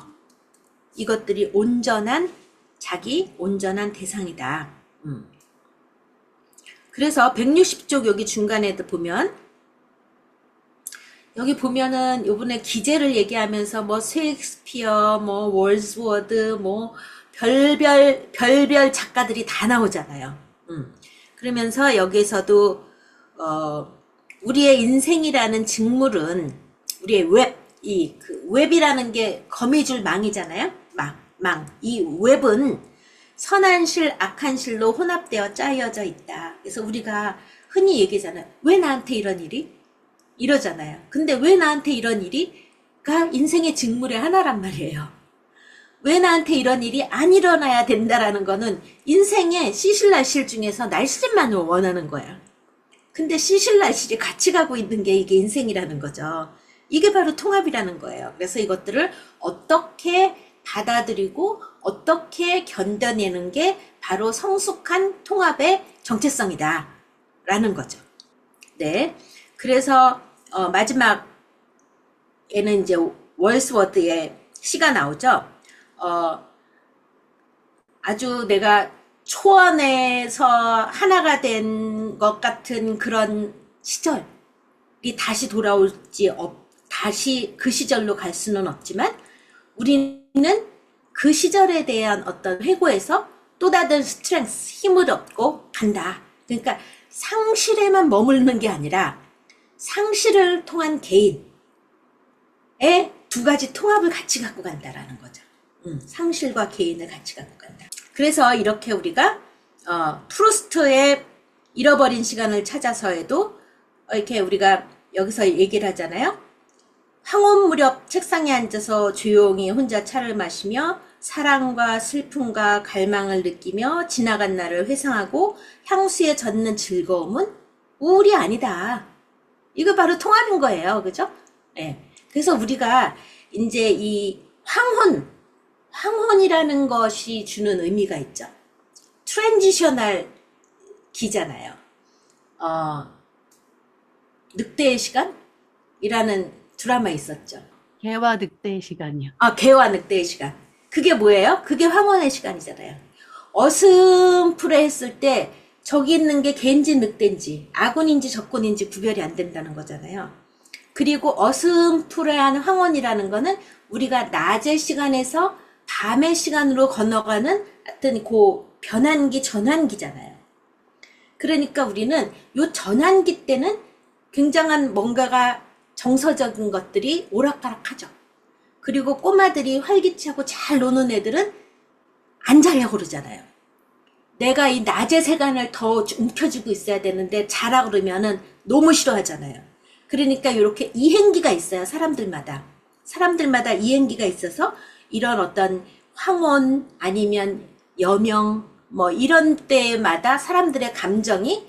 S1: 이것들이 온전한 자기, 온전한 대상이다. 그래서 160쪽 여기 중간에도 보면, 여기 보면은 요번에 기제를 얘기하면서 뭐 셰익스피어, 뭐 월즈워드, 뭐 별별 작가들이 다 나오잖아요. 그러면서 여기서도 우리의 인생이라는 직물은 우리의 그 웹이라는 게 거미줄 망이잖아요. 망. 이 웹은 선한 실, 악한 실로 혼합되어 짜여져 있다. 그래서 우리가 흔히 얘기하잖아요. 왜 나한테 이런 일이? 이러잖아요. 근데 왜 나한테 이런 일이?가 인생의 직물의 하나란 말이에요. 왜 나한테 이런 일이 안 일어나야 된다라는 거는 인생의 시실날실 중에서 날실만을 원하는 거야. 근데 시실날실이 같이 가고 있는 게 이게 인생이라는 거죠. 이게 바로 통합이라는 거예요. 그래서 이것들을 어떻게 받아들이고 어떻게 견뎌내는 게 바로 성숙한 통합의 정체성이다 라는 거죠. 네. 그래서 마지막에는 이제 월스워드의 시가 나오죠. 아주 내가 초원에서 하나가 된 것 같은 그런 시절이 다시 돌아올지 다시 그 시절로 갈 수는 없지만 우리는 그 시절에 대한 어떤 회고에서 또 다른 스트렝스, 힘을 얻고 간다. 그러니까 상실에만 머무르는 게 아니라 상실을 통한 개인의 두 가지 통합을 같이 갖고 간다라는 거죠. 상실과 개인을 같이 갖고 간다. 그래서 이렇게 우리가 프루스트의 잃어버린 시간을 찾아서에도 이렇게 우리가 여기서 얘기를 하잖아요. 황혼 무렵 책상에 앉아서 조용히 혼자 차를 마시며 사랑과 슬픔과 갈망을 느끼며 지나간 날을 회상하고 향수에 젖는 즐거움은 우울이 아니다. 이거 바로 통합인 거예요. 그죠? 네. 그래서 우리가 이제 이 황혼이라는 것이 주는 의미가 있죠. 트랜지셔널 기잖아요. 늑대의 시간이라는 드라마 있었죠.
S2: 개와 늑대의 시간이요.
S1: 개와 늑대의 시간. 그게 뭐예요? 그게 황혼의 시간이잖아요. 어슴푸레 했을 때 저기 있는 게 개인지 늑대인지 아군인지 적군인지 구별이 안 된다는 거잖아요. 그리고 어슴푸레한 황혼이라는 거는 우리가 낮의 시간에서 밤의 시간으로 건너가는 하여튼 그 변환기, 전환기잖아요. 그러니까 우리는 요 전환기 때는 굉장한 뭔가가 정서적인 것들이 오락가락하죠. 그리고 꼬마들이 활기차고 잘 노는 애들은 안 자려고 그러잖아요. 내가 이 낮의 시간을 더 움켜쥐고 있어야 되는데 자라 그러면은 너무 싫어하잖아요. 그러니까 이렇게 이행기가 있어요. 사람들마다 이행기가 있어서 이런 어떤 황혼 아니면 여명 뭐 이런 때마다 사람들의 감정이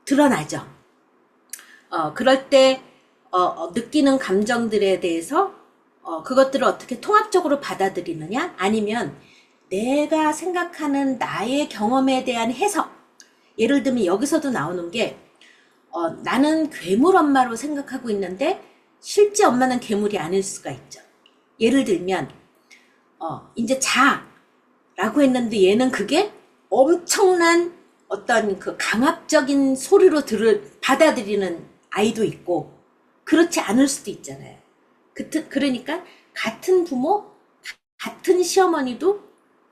S1: 드러나죠. 그럴 때 느끼는 감정들에 대해서 그것들을 어떻게 통합적으로 받아들이느냐, 아니면 내가 생각하는 나의 경험에 대한 해석. 예를 들면 여기서도 나오는 게 나는 괴물 엄마로 생각하고 있는데 실제 엄마는 괴물이 아닐 수가 있죠. 예를 들면 이제 자라고 했는데 얘는 그게 엄청난 어떤 그 강압적인 소리로 받아들이는 아이도 있고 그렇지 않을 수도 있잖아요. 그러니까 같은 부모, 같은 시어머니도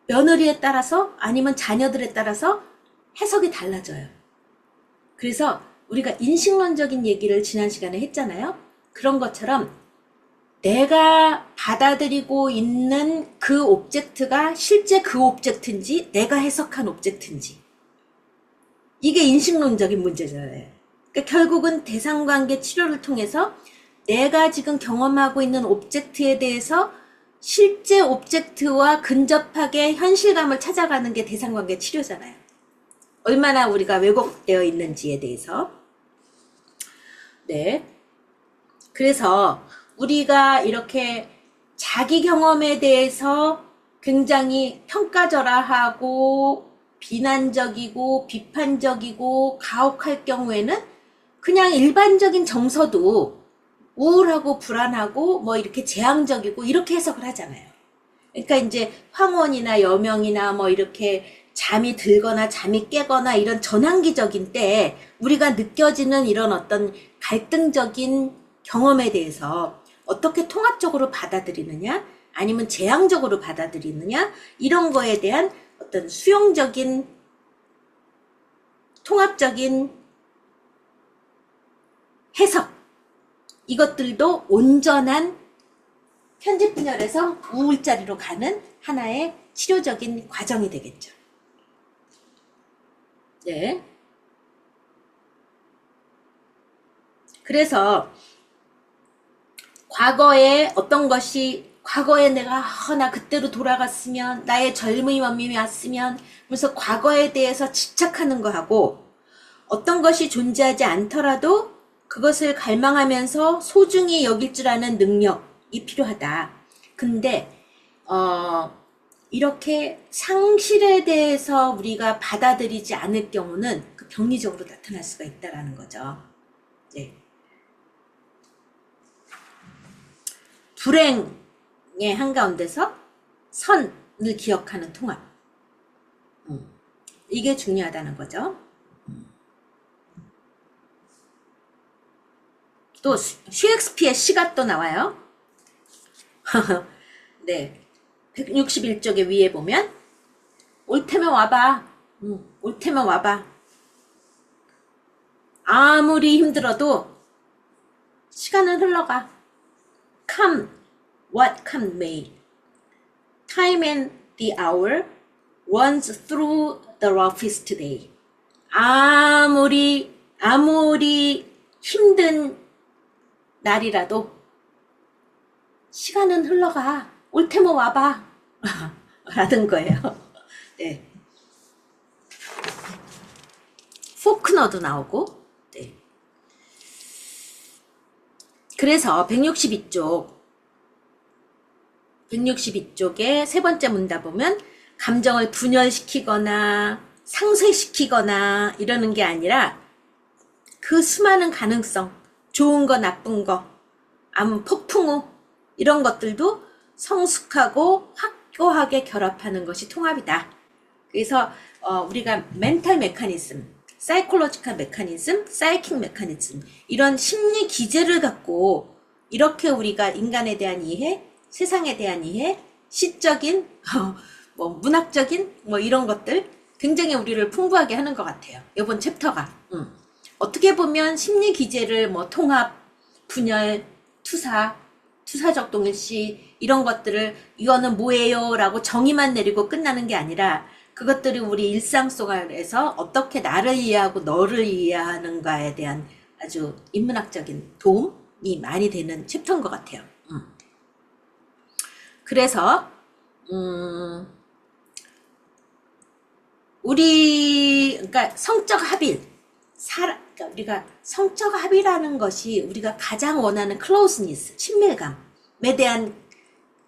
S1: 며느리에 따라서 아니면 자녀들에 따라서 해석이 달라져요. 그래서 우리가 인식론적인 얘기를 지난 시간에 했잖아요. 그런 것처럼 내가 받아들이고 있는 그 오브젝트가 실제 그 오브젝트인지 내가 해석한 오브젝트인지. 이게 인식론적인 문제잖아요. 그러니까 결국은 대상관계 치료를 통해서 내가 지금 경험하고 있는 오브젝트에 대해서 실제 오브젝트와 근접하게 현실감을 찾아가는 게 대상관계 치료잖아요. 얼마나 우리가 왜곡되어 있는지에 대해서. 네. 그래서 우리가 이렇게 자기 경험에 대해서 굉장히 평가절하하고 비난적이고 비판적이고 가혹할 경우에는 그냥 일반적인 정서도 우울하고 불안하고 뭐 이렇게 재앙적이고 이렇게 해석을 하잖아요. 그러니까 이제 황혼이나 여명이나 뭐 이렇게 잠이 들거나 잠이 깨거나 이런 전환기적인 때에 우리가 느껴지는 이런 어떤 갈등적인 경험에 대해서 어떻게 통합적으로 받아들이느냐 아니면 재앙적으로 받아들이느냐 이런 거에 대한 어떤 수용적인 통합적인 해석 이것들도 온전한 편집분열에서 우울자리로 가는 하나의 치료적인 과정이 되겠죠. 네. 그래서 과거에 어떤 것이 과거에 내가 나 그때로 돌아갔으면 나의 젊음이 왔으면 그래서 과거에 대해서 집착하는 거하고 어떤 것이 존재하지 않더라도 그것을 갈망하면서 소중히 여길 줄 아는 능력이 필요하다. 근데 이렇게 상실에 대해서 우리가 받아들이지 않을 경우는 그 병리적으로 나타날 수가 있다라는 거죠. 네. 불행의 한가운데서 선을 기억하는 통합. 이게 중요하다는 거죠. 또 셰익스피어의 시가 또 나와요. 네. 161쪽에 위에 보면 올 테면 와봐. 올 테면 와봐. 아무리 힘들어도 시간은 흘러가. Come what come may. Time and the hour runs through the roughest day. 아무리 힘든 날이라도 시간은 흘러가. 올 테면 와봐. 라는 거예요. 네. 포크너도 나오고. 네. 그래서 162쪽에 세 번째 문다 보면 감정을 분열시키거나 상쇄시키거나 이러는 게 아니라 그 수많은 가능성, 좋은 거 나쁜 거, 폭풍우 이런 것들도 성숙하고 확고하게 결합하는 것이 통합이다. 그래서 우리가 멘탈 메커니즘, 사이콜로지컬 메커니즘, 사이킥 메커니즘 이런 심리 기제를 갖고 이렇게 우리가 인간에 대한 이해, 세상에 대한 이해, 시적인, 뭐 문학적인 뭐 이런 것들 굉장히 우리를 풍부하게 하는 것 같아요. 이번 챕터가. 어떻게 보면 심리 기제를 뭐 통합, 분열, 투사적 동일시 이런 것들을 이거는 뭐예요? 라고 정의만 내리고 끝나는 게 아니라 그것들이 우리 일상 속에서 어떻게 나를 이해하고 너를 이해하는가에 대한 아주 인문학적인 도움이 많이 되는 챕터인 것 같아요. 그래서 그러니까 성적 합일, 그러니까 우리가 성적 합이라는 것이 우리가 가장 원하는 클로즈니스, 친밀감에 대한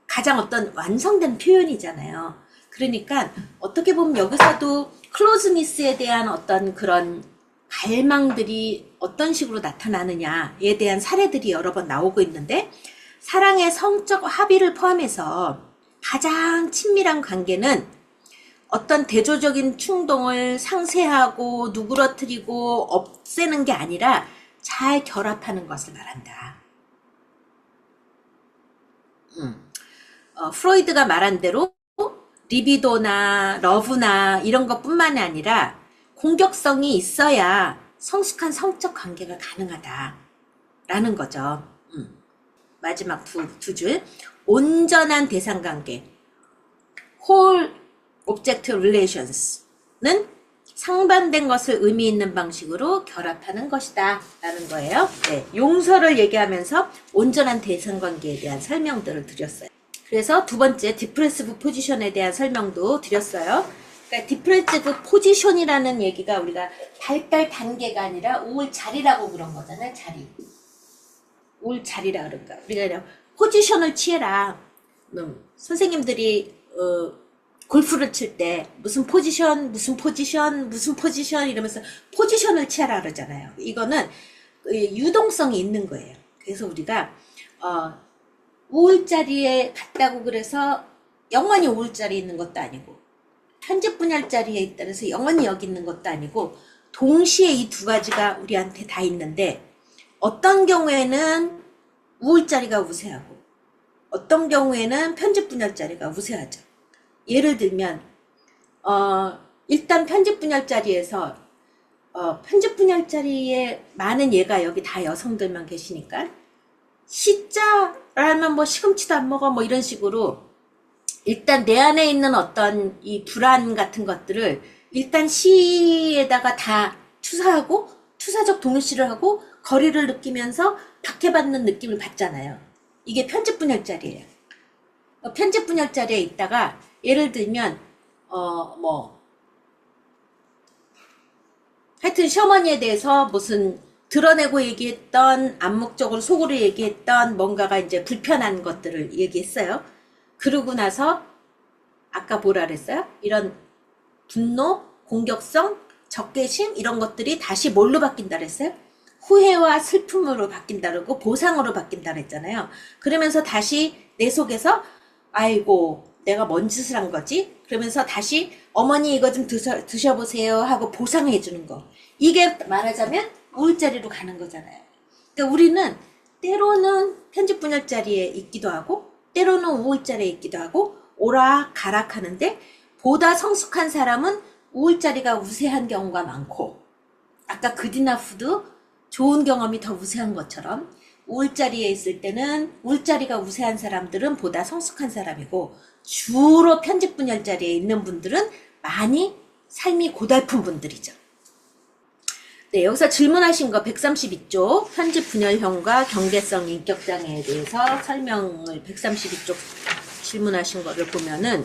S1: 가장 어떤 완성된 표현이잖아요. 그러니까 어떻게 보면 여기서도 클로즈니스에 대한 어떤 그런 갈망들이 어떤 식으로 나타나느냐에 대한 사례들이 여러 번 나오고 있는데 사랑의 성적 합의를 포함해서 가장 친밀한 관계는 어떤 대조적인 충동을 상쇄하고 누그러뜨리고 없애는 게 아니라 잘 결합하는 것을 말한다. 프로이드가 말한 대로 리비도나 러브나 이런 것뿐만이 아니라 공격성이 있어야 성숙한 성적 관계가 가능하다라는 거죠. 마지막 두 줄. 온전한 대상관계, whole object relations는 상반된 것을 의미 있는 방식으로 결합하는 것이다 라는 거예요. 네, 용서를 얘기하면서 온전한 대상관계에 대한 설명들을 드렸어요. 그래서 두 번째 디프레시브 포지션에 대한 설명도 드렸어요. 그러니까 디프레시브 포지션이라는 얘기가 우리가 발달 단계가 아니라 올 자리라고 그런 거잖아요. 자리. 올 자리라 그런가. 우리가 그냥 포지션을 취해라. 선생님들이 골프를 칠 때 무슨 포지션 이러면서 포지션을 취하라 그러잖아요. 이거는 유동성이 있는 거예요. 그래서 우리가 우울자리에 갔다고 그래서 영원히 우울자리에 있는 것도 아니고 편집 분열자리에 있다 그래서 영원히 여기 있는 것도 아니고 동시에 이 두 가지가 우리한테 다 있는데 어떤 경우에는 우울자리가 우세하고 어떤 경우에는 편집 분열자리가 우세하죠. 예를 들면 일단 편집 분열자리에서 편집 분열자리에 많은 예가 여기 다 여성들만 계시니까 시자라면 뭐 시금치도 안 먹어 뭐 이런 식으로 일단 내 안에 있는 어떤 이 불안 같은 것들을 일단 시에다가 다 투사하고 투사적 동일시를 하고 거리를 느끼면서 박해받는 느낌을 받잖아요. 이게 편집 분열자리예요. 편집 분열자리에 있다가 예를 들면 하여튼 시어머니에 대해서 무슨 드러내고 얘기했던 암묵적으로 속으로 얘기했던 뭔가가 이제 불편한 것들을 얘기했어요. 그러고 나서 아까 뭐라 그랬어요? 이런 분노, 공격성, 적개심 이런 것들이 다시 뭘로 바뀐다 그랬어요? 후회와 슬픔으로 바뀐다 그러고 보상으로 바뀐다 그랬잖아요. 그러면서 다시 내 속에서 아이고 내가 뭔 짓을 한 거지? 그러면서 다시 어머니 이거 좀 드셔보세요 하고 보상해 주는 거. 이게 말하자면 우울자리로 가는 거잖아요. 그러니까 우리는 때로는 편집 분열자리에 있기도 하고 때로는 우울자리에 있기도 하고 오락가락 하는데 보다 성숙한 사람은 우울자리가 우세한 경우가 많고 아까 그디나푸드 좋은 경험이 더 우세한 것처럼 우울자리에 있을 때는 우울자리가 우세한 사람들은 보다 성숙한 사람이고 주로 편집 분열자리에 있는 분들은 많이 삶이 고달픈 분들이죠. 네, 여기서 질문하신 거 132쪽 편집 분열형과 경계성 인격장애에 대해서 설명을 132쪽 질문하신 거를 보면은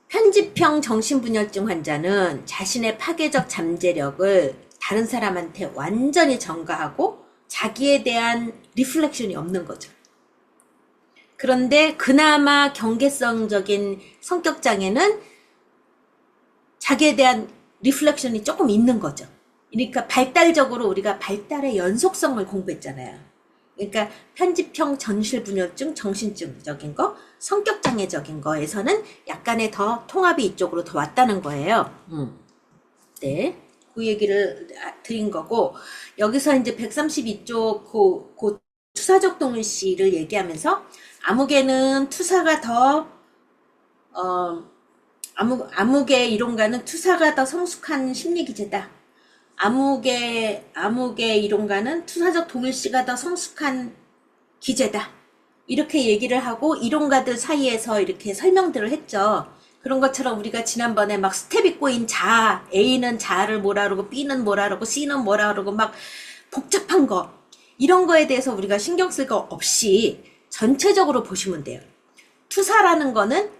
S1: 편집형 정신분열증 환자는 자신의 파괴적 잠재력을 다른 사람한테 완전히 전가하고 자기에 대한 리플렉션이 없는 거죠. 그런데 그나마 경계성적인 성격장애는 자기에 대한 리플렉션이 조금 있는 거죠. 그러니까 발달적으로 우리가 발달의 연속성을 공부했잖아요. 그러니까 편집형 전실분열증, 정신증적인 거, 성격장애적인 거에서는 약간의 더 통합이 이쪽으로 더 왔다는 거예요. 네. 그 얘기를 드린 거고, 여기서 이제 132쪽 그 투사적 동일시를 얘기하면서, 암흑에는 투사가 더, 암흑의 이론가는 투사가 더 성숙한 심리기제다. 암흑의 이론가는 투사적 동일시가 더 성숙한 기제다. 이렇게 얘기를 하고 이론가들 사이에서 이렇게 설명들을 했죠. 그런 것처럼 우리가 지난번에 막 스텝이 꼬인 자아, A는 자아를 뭐라 그러고 B는 뭐라 그러고 C는 뭐라 그러고 막 복잡한 거 이런 거에 대해서 우리가 신경 쓸 거 없이 전체적으로 보시면 돼요. 투사라는 거는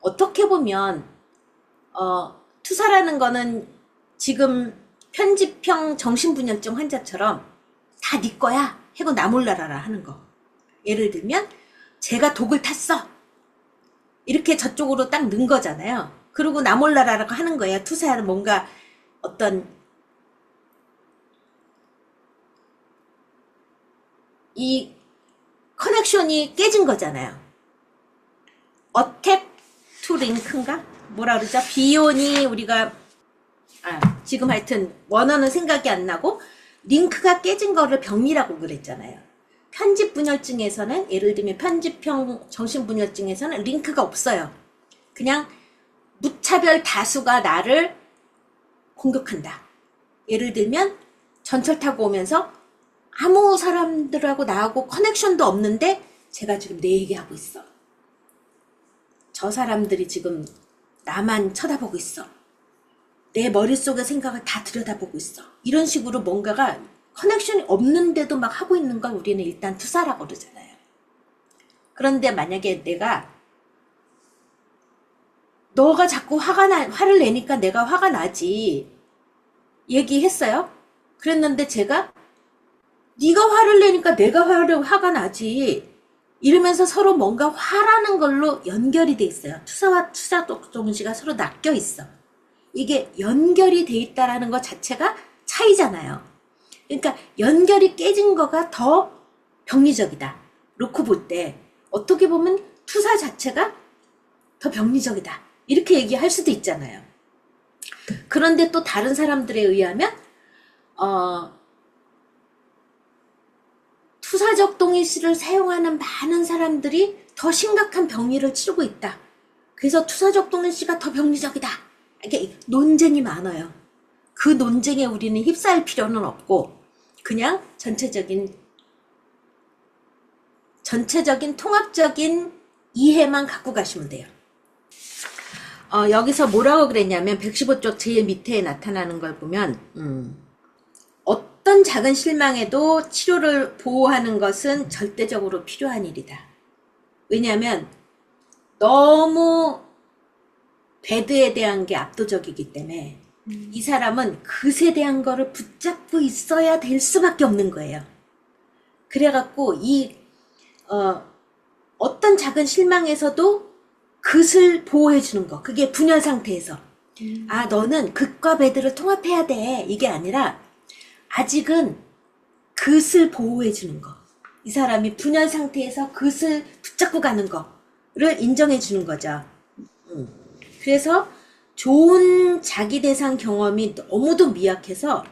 S1: 어떻게 보면 투사라는 거는 지금 편집형 정신분열증 환자처럼 다 네 거야 하고 나 몰라라 하는 거. 예를 들면 제가 독을 탔어. 이렇게 저쪽으로 딱 넣은 거잖아요. 그리고 나 몰라라고 하는 거예요. 투사는 뭔가 어떤 이 커넥션이 깨진 거잖아요. 어택 투 링크인가? 뭐라 그러죠? 비혼이 우리가 지금 하여튼 원어는 생각이 안 나고 링크가 깨진 거를 병리라고 그랬잖아요. 편집분열증에서는 예를 들면 편집형 정신분열증에서는 링크가 없어요. 그냥 무차별 다수가 나를 공격한다. 예를 들면 전철 타고 오면서 아무 사람들하고 나하고 커넥션도 없는데 제가 지금 내 얘기하고 있어. 저 사람들이 지금 나만 쳐다보고 있어. 내 머릿속의 생각을 다 들여다보고 있어. 이런 식으로 뭔가가 커넥션이 없는데도 막 하고 있는 걸 우리는 일단 투사라고 그러잖아요. 그런데 만약에 너가 자꾸 화를 내니까 내가 화가 나지. 얘기했어요. 그랬는데 제가 네가 화를 내니까 내가 화가 나지. 이러면서 서로 뭔가 화라는 걸로 연결이 돼 있어요. 투사와 투사 동시가 서로 낚여 있어. 이게 연결이 돼 있다라는 것 자체가 차이잖아요. 그러니까 연결이 깨진 거가 더 병리적이다. 놓고 볼 때 어떻게 보면 투사 자체가 더 병리적이다. 이렇게 얘기할 수도 있잖아요. 그런데 또 다른 사람들에 의하면 투사적 동의시를 사용하는 많은 사람들이 더 심각한 병리를 치르고 있다. 그래서 투사적 동의시가 더 병리적이다. 이게 논쟁이 많아요. 그 논쟁에 우리는 휩싸일 필요는 없고 그냥 전체적인 통합적인 이해만 갖고 가시면 돼요. 여기서 뭐라고 그랬냐면 115쪽 제일 밑에 나타나는 걸 보면 어떤 작은 실망에도 치료를 보호하는 것은 절대적으로 필요한 일이다. 왜냐하면 너무 배드에 대한 게 압도적이기 때문에 이 사람은 그것에 대한 거를 붙잡고 있어야 될 수밖에 없는 거예요. 그래갖고 어떤 작은 실망에서도 그것을 보호해 주는 거. 그게 분열 상태에서 너는 극과 배드를 통합해야 돼. 이게 아니라 아직은 그것을 보호해 주는 거. 이 사람이 분열 상태에서 그것을 붙잡고 가는 거를 인정해 주는 거죠. 그래서 좋은 자기 대상 경험이 너무도 미약해서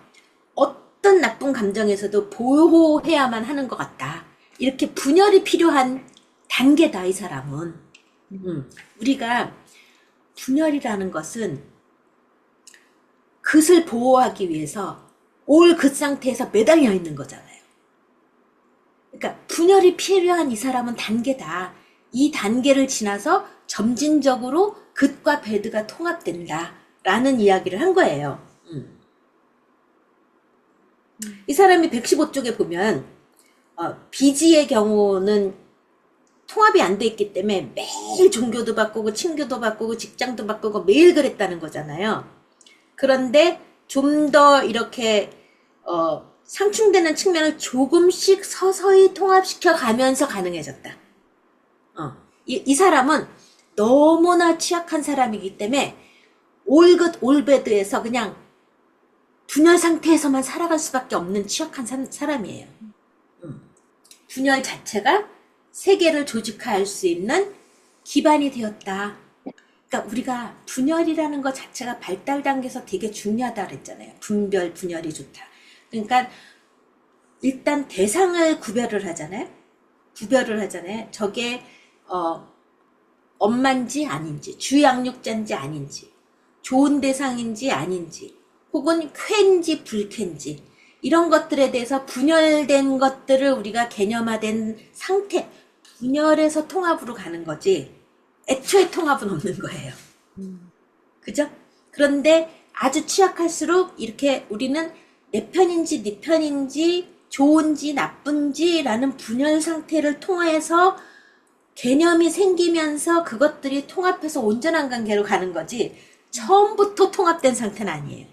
S1: 어떤 나쁜 감정에서도 보호해야만 하는 것 같다. 이렇게 분열이 필요한 단계다, 이 사람은. 우리가 분열이라는 것은 그것을 보호하기 위해서 올 그 상태에서 매달려 있는 거잖아요. 그러니까 분열이 필요한 이 사람은 단계다. 이 단계를 지나서 점진적으로 극과 배드가 통합된다 라는 이야기를 한 거예요. 이 사람이 115쪽에 보면 비지의 경우는 통합이 안 돼 있기 때문에 매일 종교도 바꾸고 친교도 바꾸고 직장도 바꾸고 매일 그랬다는 거잖아요. 그런데 좀 더 이렇게 상충되는 측면을 조금씩 서서히 통합시켜 가면서 가능해졌다. 이 사람은 너무나 취약한 사람이기 때문에 올긋 올배드에서 그냥 분열 상태에서만 살아갈 수밖에 없는 취약한 사람이에요. 분열 자체가 세계를 조직화할 수 있는 기반이 되었다. 그러니까 우리가 분열이라는 것 자체가 발달 단계에서 되게 중요하다 그랬잖아요. 분별, 분열이 좋다. 그러니까 일단 대상을 구별을 하잖아요. 저게 엄마인지 아닌지, 주양육자인지 아닌지, 좋은 대상인지 아닌지, 혹은 쾌인지 불쾌인지 이런 것들에 대해서 분열된 것들을 우리가 개념화된 상태, 분열에서 통합으로 가는 거지 애초에 통합은 없는 거예요. 그죠? 그런데 아주 취약할수록 이렇게 우리는 내 편인지 네 편인지 좋은지 나쁜지 라는 분열 상태를 통해서 개념이 생기면서 그것들이 통합해서 온전한 관계로 가는 거지 처음부터 통합된 상태는 아니에요.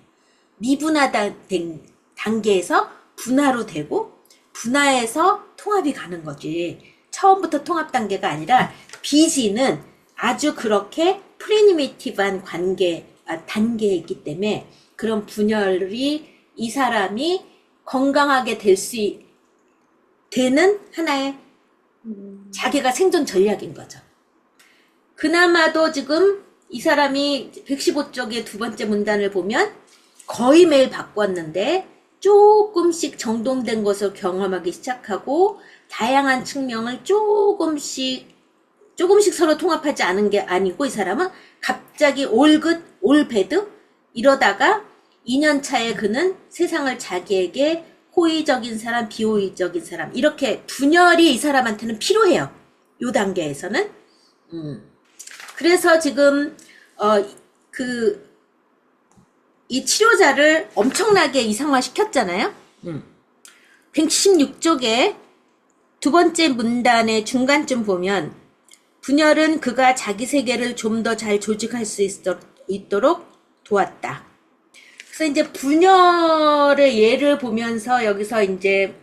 S1: 미분화된 단계에서 분화로 되고 분화해서 통합이 가는 거지 처음부터 통합 단계가 아니라 비지는 아주 그렇게 프리미티브한 단계에 있기 때문에 그런 분열이 이 사람이 건강하게 되는 하나의 자기가 생존 전략인 거죠. 그나마도 지금 이 사람이 115쪽의 두 번째 문단을 보면 거의 매일 바꿨는데 조금씩 정돈된 것을 경험하기 시작하고 다양한 측면을 조금씩 서로 통합하지 않은 게 아니고 이 사람은 갑자기 올긋, 올배드 이러다가 2년 차에 그는 세상을 자기에게 호의적인 사람, 비호의적인 사람 이렇게 분열이 이 사람한테는 필요해요. 이 단계에서는. 그래서 지금 이 치료자를 엄청나게 이상화 시켰잖아요. 116쪽에 두 번째 문단의 중간쯤 보면 분열은 그가 자기 세계를 좀 더 잘 조직할 수 있도록 도왔다. 그래서 이제 분열의 예를 보면서 여기서 이제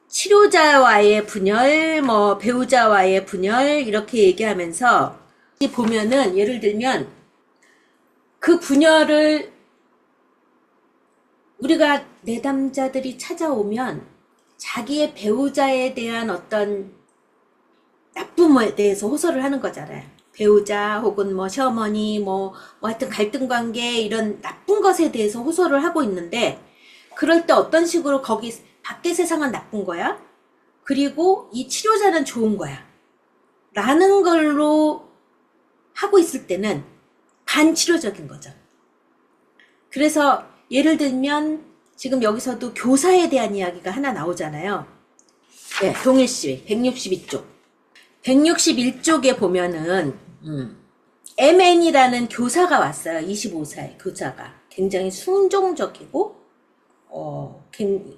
S1: 치료자와의 분열, 뭐 배우자와의 분열 이렇게 얘기하면서 보면은 예를 들면 그 분열을 우리가 내담자들이 찾아오면 자기의 배우자에 대한 어떤 나쁨에 대해서 호소를 하는 거잖아요. 배우자 혹은 뭐 시어머니 뭐 하여튼 갈등 관계 이런 나쁜 것에 대해서 호소를 하고 있는데 그럴 때 어떤 식으로 거기 밖의 세상은 나쁜 거야. 그리고 이 치료자는 좋은 거야. 라는 걸로 하고 있을 때는 반치료적인 거죠. 그래서 예를 들면 지금 여기서도 교사에 대한 이야기가 하나 나오잖아요. 네, 동일시 162쪽. 161쪽에 보면은 MN이라는 교사가 왔어요. 25歳 교사가. 굉장히 순종적이고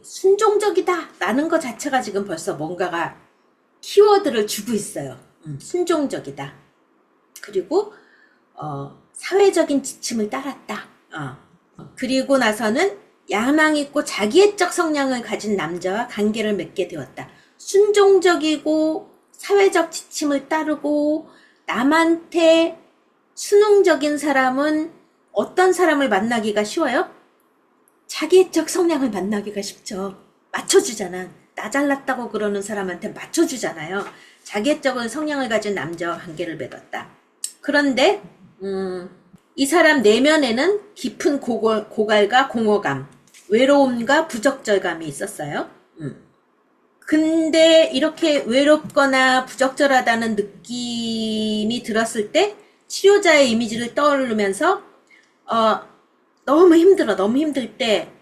S1: 순종적이다 라는 것 자체가 지금 벌써 뭔가가 키워드를 주고 있어요. 순종적이다. 그리고 사회적인 지침을 따랐다. 그리고 나서는 야망 있고 자기애적 성향을 가진 남자와 관계를 맺게 되었다. 순종적이고 사회적 지침을 따르고 남한테 순응적인 사람은 어떤 사람을 만나기가 쉬워요? 자기애적 성향을 만나기가 쉽죠. 맞춰주잖아. 나 잘났다고 그러는 사람한테 맞춰주잖아요. 자기애적 성향을 가진 남자와 관계를 맺었다. 그런데 이 사람 내면에는 깊은 고갈과 공허감, 외로움과 부적절감이 있었어요. 근데 이렇게 외롭거나 부적절하다는 느낌이 들었을 때 치료자의 이미지를 떠오르면서 너무 힘들 때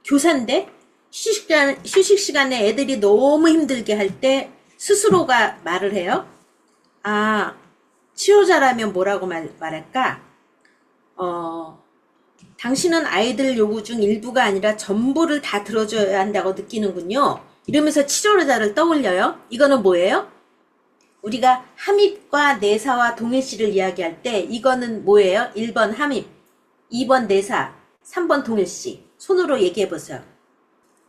S1: 교사인데 휴식 시간에 애들이 너무 힘들게 할 때 스스로가 말을 해요. 치료자라면 뭐라고 말할까? 당신은 아이들 요구 중 일부가 아니라 전부를 다 들어줘야 한다고 느끼는군요. 이러면서 치료자를 떠올려요. 이거는 뭐예요? 우리가 함입과 내사와 동일시를 이야기할 때 이거는 뭐예요? 1번 함입, 2번 내사, 3번 동일시. 손으로 얘기해보세요.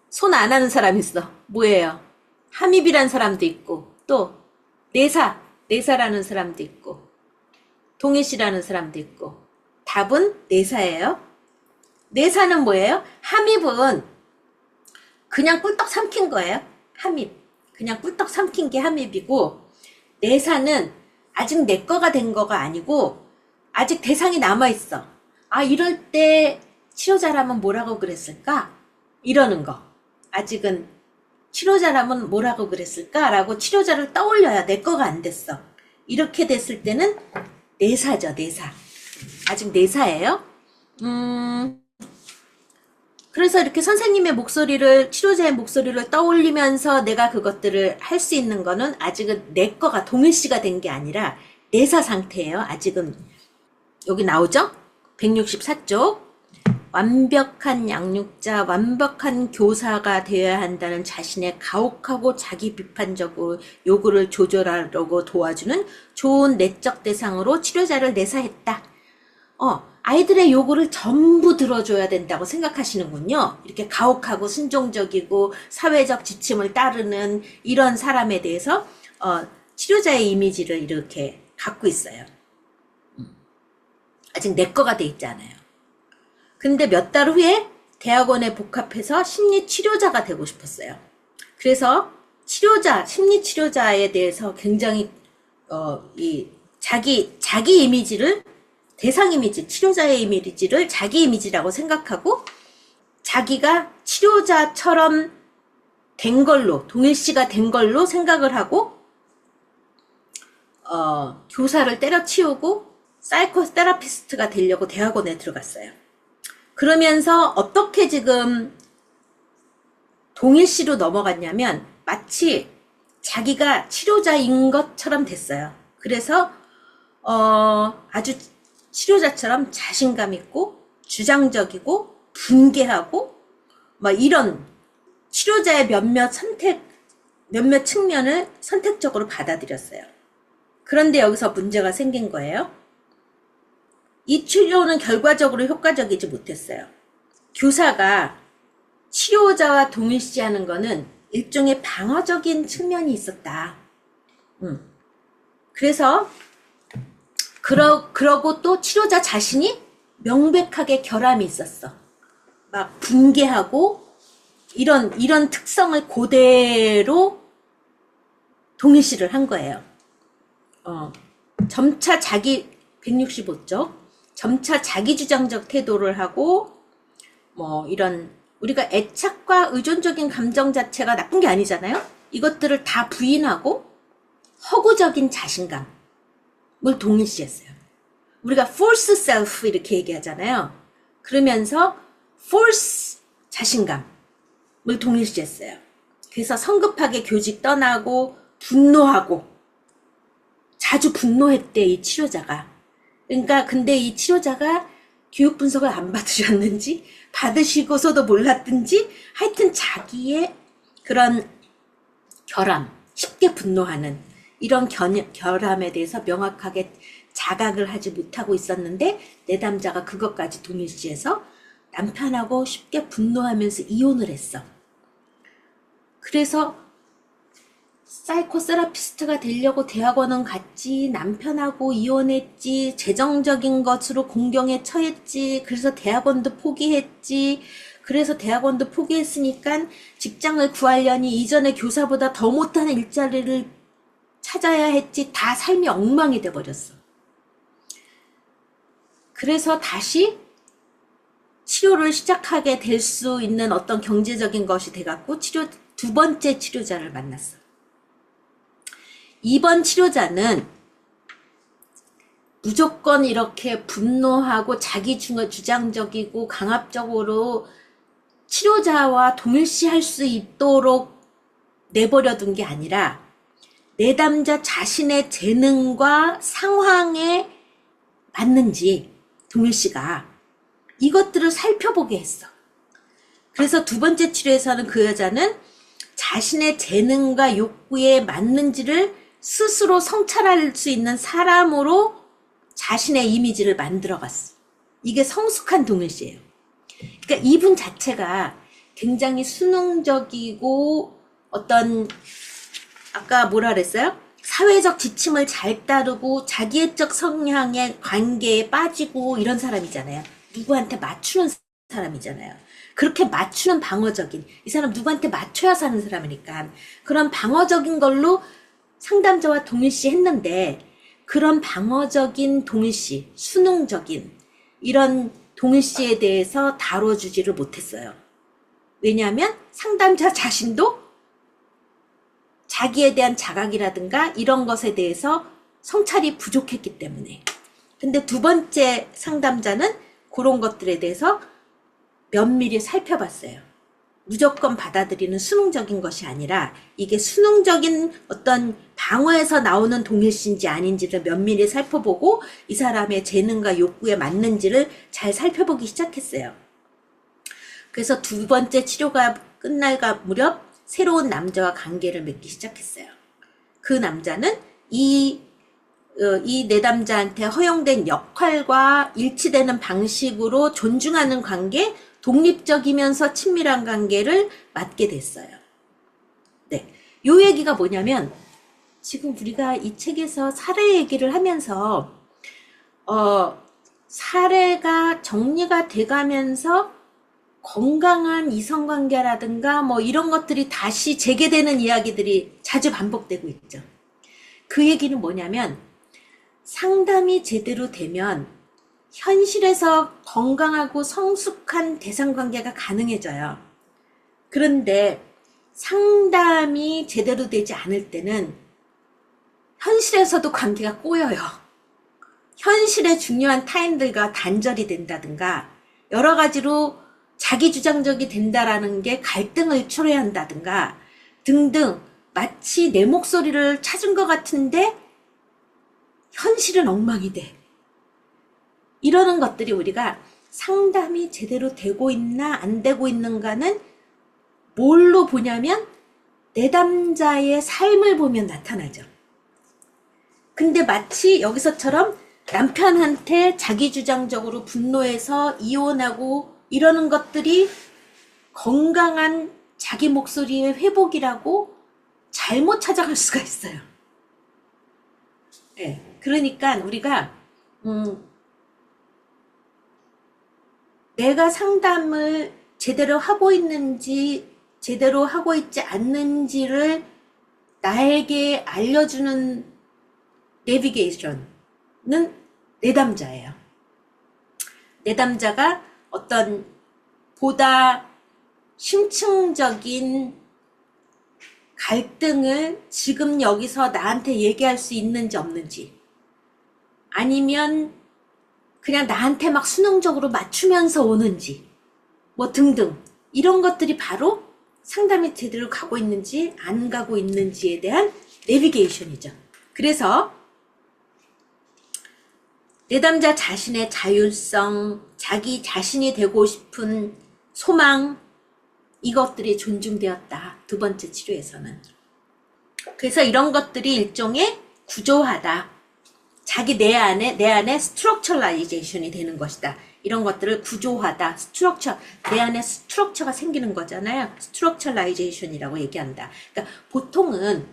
S1: 손 안 하는 사람 있어. 뭐예요? 함입이란 사람도 있고 또 내사라는 사람도 있고 동일시라는 사람도 있고 답은 내사예요. 내사는 뭐예요? 함입은 그냥 꿀떡 삼킨 거예요. 함입. 그냥 꿀떡 삼킨 게 함입이고 내사는 아직 내 거가 된 거가 아니고 아직 대상이 남아있어. 이럴 때 치료자라면 뭐라고 그랬을까? 이러는 거. 아직은 치료자라면 뭐라고 그랬을까? 라고 치료자를 떠올려야 내 거가 안 됐어. 이렇게 됐을 때는 내사죠, 내사. 아직 내사예요. 그래서 이렇게 선생님의 목소리를, 치료자의 목소리를 떠올리면서 내가 그것들을 할 수 있는 거는 아직은 내 거가 동일시가 된 게 아니라 내사 상태예요. 아직은. 여기 나오죠? 164쪽. 완벽한 양육자, 완벽한 교사가 되어야 한다는 자신의 가혹하고 자기 비판적으로 요구를 조절하려고 도와주는 좋은 내적 대상으로 치료자를 내사했다. 아이들의 요구를 전부 들어줘야 된다고 생각하시는군요. 이렇게 가혹하고 순종적이고 사회적 지침을 따르는 이런 사람에 대해서 치료자의 이미지를 이렇게 갖고 있어요. 아직 내 거가 돼 있지 않아요. 근데 몇 달 후에 대학원에 복합해서 심리치료자가 되고 싶었어요. 그래서 심리치료자에 대해서 굉장히 자기 이미지를 대상 이미지, 치료자의 이미지를 자기 이미지라고 생각하고 자기가 치료자처럼 된 걸로, 동일시가 된 걸로 생각을 하고 교사를 때려치우고 사이코테라피스트가 되려고 대학원에 들어갔어요. 그러면서 어떻게 지금 동일시로 넘어갔냐면 마치 자기가 치료자인 것처럼 됐어요. 그래서 아주 치료자처럼 자신감 있고 주장적이고 분개하고 막 이런 치료자의 몇몇 측면을 선택적으로 받아들였어요. 그런데 여기서 문제가 생긴 거예요. 이 치료는 결과적으로 효과적이지 못했어요. 교사가 치료자와 동일시하는 거는 일종의 방어적인 측면이 있었다. 그래서 그러고 또 치료자 자신이 명백하게 결함이 있었어. 막 분개하고 이런 특성을 그대로 동일시를 한 거예요. 점차 165쪽 점차 자기주장적 태도를 하고 뭐 이런 우리가 애착과 의존적인 감정 자체가 나쁜 게 아니잖아요. 이것들을 다 부인하고 허구적인 자신감을 동일시했어요. 우리가 false self 이렇게 얘기하잖아요. 그러면서 false 자신감을 동일시했어요. 그래서 성급하게 교직 떠나고 분노하고 자주 분노했대, 이 치료자가. 그러니까 근데 이 치료자가 교육 분석을 안 받으셨는지 받으시고서도 몰랐든지 하여튼 자기의 그런 결함, 쉽게 분노하는 이런 결함에 대해서 명확하게 자각을 하지 못하고 있었는데 내담자가 그것까지 동일시해서 남편하고 쉽게 분노하면서 이혼을 했어. 그래서 사이코세라피스트가 되려고 대학원은 갔지, 남편하고 이혼했지, 재정적인 것으로 공경에 처했지, 그래서 대학원도 포기했지, 그래서 대학원도 포기했으니까 직장을 구하려니 이전에 교사보다 더 못하는 일자리를 찾아야 했지, 다 삶이 엉망이 돼버렸어. 그래서 다시 치료를 시작하게 될 수 있는 어떤 경제적인 것이 돼갖고 두 번째 치료자를 만났어. 이번 치료자는 무조건 이렇게 분노하고 자기 주장적이고 강압적으로 치료자와 동일시할 수 있도록 내버려둔 게 아니라 내담자 자신의 재능과 상황에 맞는지 동일시가 이것들을 살펴보게 했어. 그래서 두 번째 치료에서는 그 여자는 자신의 재능과 욕구에 맞는지를 스스로 성찰할 수 있는 사람으로 자신의 이미지를 만들어갔어. 이게 성숙한 동일시예요. 그러니까 이분 자체가 굉장히 수능적이고 어떤 아까 뭐라 그랬어요? 사회적 지침을 잘 따르고 자기애적 성향의 관계에 빠지고 이런 사람이잖아요. 누구한테 맞추는 사람이잖아요. 그렇게 맞추는 방어적인, 이 사람 누구한테 맞춰야 사는 사람이니까 그런 방어적인 걸로 상담자와 동일시 했는데 그런 방어적인 동일시, 수능적인 이런 동일시에 대해서 다뤄주지를 못했어요. 왜냐하면 상담자 자신도 자기에 대한 자각이라든가 이런 것에 대해서 성찰이 부족했기 때문에. 근데 두 번째 상담자는 그런 것들에 대해서 면밀히 살펴봤어요. 무조건 받아들이는 수능적인 것이 아니라 이게 수능적인 어떤 방어에서 나오는 동일시인지 아닌지를 면밀히 살펴보고 이 사람의 재능과 욕구에 맞는지를 잘 살펴보기 시작했어요. 그래서 두 번째 치료가 끝날 무렵 새로운 남자와 관계를 맺기 시작했어요. 그 남자는 이 내담자한테 허용된 역할과 일치되는 방식으로 존중하는 관계, 독립적이면서 친밀한 관계를 맡게 됐어요. 네, 요 얘기가 뭐냐면 지금 우리가 이 책에서 사례 얘기를 하면서 사례가 정리가 돼가면서 건강한 이성관계라든가 뭐 이런 것들이 다시 재개되는 이야기들이 자주 반복되고 있죠. 그 얘기는 뭐냐면 상담이 제대로 되면 현실에서 건강하고 성숙한 대상관계가 가능해져요. 그런데 상담이 제대로 되지 않을 때는 현실에서도 관계가 꼬여요. 현실의 중요한 타인들과 단절이 된다든가 여러 가지로 자기주장적이 된다라는 게 갈등을 초래한다든가 등등 마치 내 목소리를 찾은 것 같은데 현실은 엉망이 돼. 이러는 것들이 우리가 상담이 제대로 되고 있나 안 되고 있는가는 뭘로 보냐면 내담자의 삶을 보면 나타나죠. 근데 마치 여기서처럼 남편한테 자기주장적으로 분노해서 이혼하고 이러는 것들이 건강한 자기 목소리의 회복이라고 잘못 찾아갈 수가 있어요. 네, 그러니까 우리가 내가 상담을 제대로 하고 있는지 제대로 하고 있지 않는지를 나에게 알려주는 내비게이션은 내담자예요. 내담자가 어떤 보다 심층적인 갈등을 지금 여기서 나한테 얘기할 수 있는지 없는지, 아니면 그냥 나한테 막 수능적으로 맞추면서 오는지, 뭐 등등 이런 것들이 바로 상담이 제대로 가고 있는지 안 가고 있는지에 대한 내비게이션이죠. 그래서 내담자 자신의 자율성, 자기 자신이 되고 싶은 소망, 이것들이 존중되었다. 두 번째 치료에서는. 그래서 이런 것들이 일종의 구조화다. 자기 내 안에 스트럭처라이제이션이 되는 것이다. 이런 것들을 구조화다. 내 안에 스트럭처가 생기는 거잖아요. 스트럭처라이제이션이라고 얘기한다. 그러니까 보통은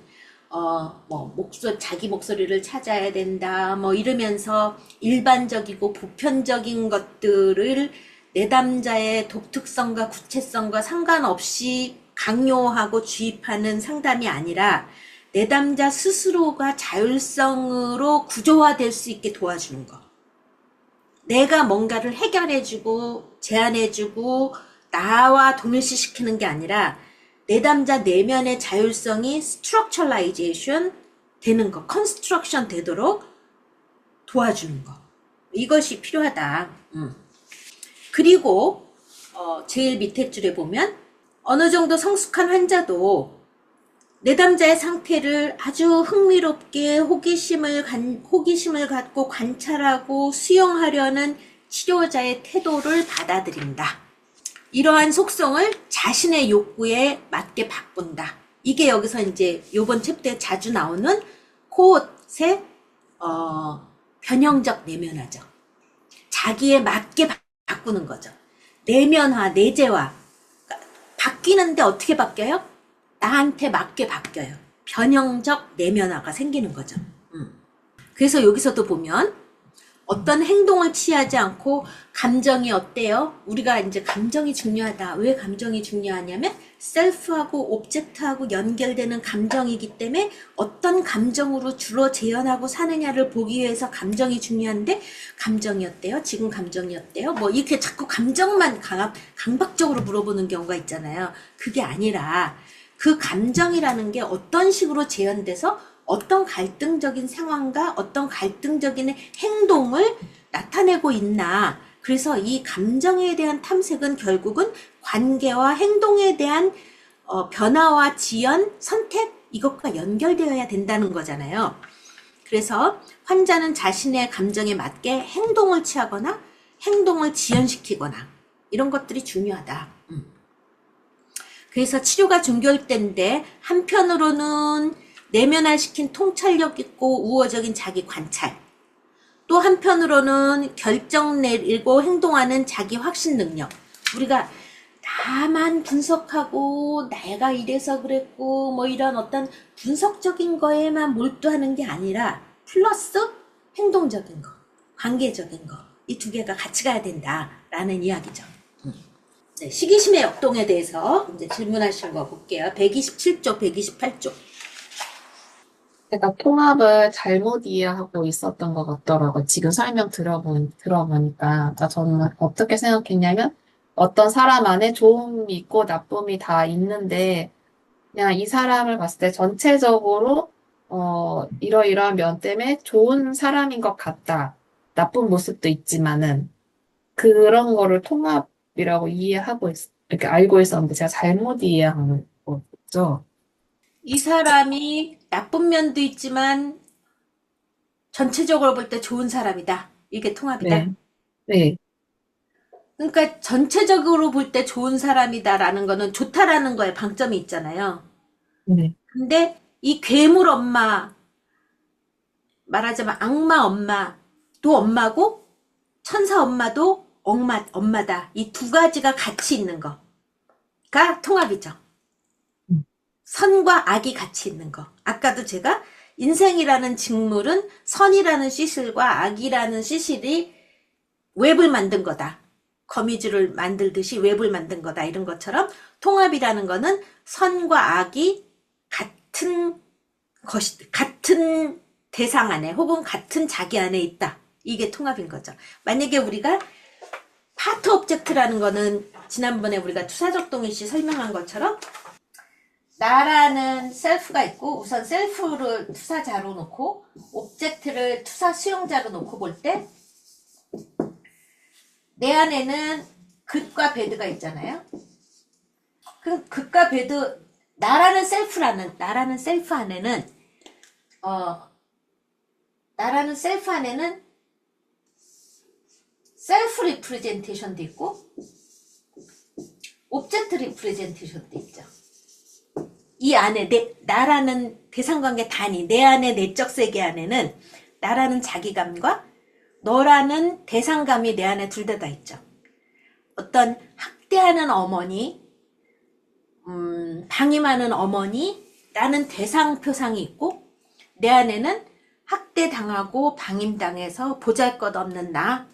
S1: 자기 목소리를 찾아야 된다. 뭐 이러면서 일반적이고 보편적인 것들을 내담자의 독특성과 구체성과 상관없이 강요하고 주입하는 상담이 아니라 내담자 스스로가 자율성으로 구조화될 수 있게 도와주는 거. 내가 뭔가를 해결해주고 제안해주고 나와 동일시시키는 게 아니라 내담자 내면의 자율성이 스트럭처라이제이션 되는 거, 컨스트럭션 되도록 도와주는 거. 이것이 필요하다. 그리고 제일 밑에 줄에 보면 어느 정도 성숙한 환자도 내담자의 상태를 아주 흥미롭게 호기심을 갖고 관찰하고 수용하려는 치료자의 태도를 받아들인다. 이러한 속성을 자신의 욕구에 맞게 바꾼다. 이게 여기서 이제 요번 챕터에 자주 나오는 코엇의 변형적 내면화죠. 자기에 맞게 바꾸는 거죠. 내면화, 내재화. 그러니까 바뀌는데 어떻게 바뀌어요? 나한테 맞게 바뀌어요. 변형적 내면화가 생기는 거죠. 그래서 여기서도 보면 어떤 행동을 취하지 않고 감정이 어때요? 우리가 이제 감정이 중요하다. 왜 감정이 중요하냐면 셀프하고 오브젝트하고 연결되는 감정이기 때문에 어떤 감정으로 주로 재현하고 사느냐를 보기 위해서 감정이 중요한데 감정이 어때요? 지금 감정이 어때요? 뭐 이렇게 자꾸 감정만 강박적으로 물어보는 경우가 있잖아요. 그게 아니라 그 감정이라는 게 어떤 식으로 재현돼서 어떤 갈등적인 상황과 어떤 갈등적인 행동을 나타내고 있나. 그래서 이 감정에 대한 탐색은 결국은 관계와 행동에 대한 변화와 지연, 선택 이것과 연결되어야 된다는 거잖아요. 그래서 환자는 자신의 감정에 맞게 행동을 취하거나 행동을 지연시키거나 이런 것들이 중요하다. 그래서 치료가 중요할 때인데 한편으로는 내면화시킨 통찰력 있고 우호적인 자기 관찰, 또 한편으로는 결정 내리고 행동하는 자기 확신 능력. 우리가 나만 분석하고 내가 이래서 그랬고 뭐 이런 어떤 분석적인 거에만 몰두하는 게 아니라 플러스 행동적인 거, 관계적인 거, 이 두 개가 같이 가야 된다라는 이야기죠. 네, 시기심의 역동에 대해서 이제 질문하신 거 볼게요. 127쪽, 128쪽.
S3: 제가 통합을 잘못 이해하고 있었던 것 같더라고요. 지금 설명 들어보니까. 저는 어떻게 생각했냐면, 어떤 사람 안에 좋음이 있고 나쁨이 다 있는데, 그냥 이 사람을 봤을 때 전체적으로, 이러이러한 면 때문에 좋은 사람인 것 같다. 나쁜 모습도 있지만은, 그런 거를 통합이라고 이렇게 알고 있었는데, 제가 잘못 이해한 거죠.
S1: 이 사람이 나쁜 면도 있지만 전체적으로 볼 때 좋은 사람이다. 이게 통합이다.
S3: 네, 네,
S1: 그러니까 전체적으로 볼 때 좋은 사람이다라는 거는 좋다라는 거에 방점이 있잖아요.
S3: 네,
S1: 근데 이 괴물 엄마, 말하자면 악마 엄마도 엄마고 천사 엄마도 엄마다. 이 두 가지가 같이 있는 거가 통합이죠.
S3: 음,
S1: 선과 악이 같이 있는 거. 아까도 제가 인생이라는 직물은 선이라는 시실과 악이라는 시실이 웹을 만든 거다. 거미줄을 만들듯이 웹을 만든 거다. 이런 것처럼 통합이라는 거는 선과 악이 같은 같은 대상 안에 혹은 같은 자기 안에 있다. 이게 통합인 거죠. 만약에 우리가 파트 오브젝트라는 거는 지난번에 우리가 투사적 동일시 설명한 것처럼 나라는 셀프가 있고 우선 셀프를 투사자로 놓고 오브젝트를 투사 수용자로 놓고 볼 때 내 안에는 굿과 배드가 있잖아요. 그 굿과 배드 나라는 셀프 안에는 나라는 셀프 안에는 셀프 리프레젠테이션도 있고 오브젝트 리프레젠테이션도 있죠. 이 안에 나라는 대상관계 단위, 내 안의 내적 세계 안에는 나라는 자기감과 너라는 대상감이 내 안에 둘 다 있죠. 어떤 학대하는 어머니, 방임하는 어머니라는 대상 표상이 있고 내 안에는 학대당하고 방임당해서 보잘것없는 나,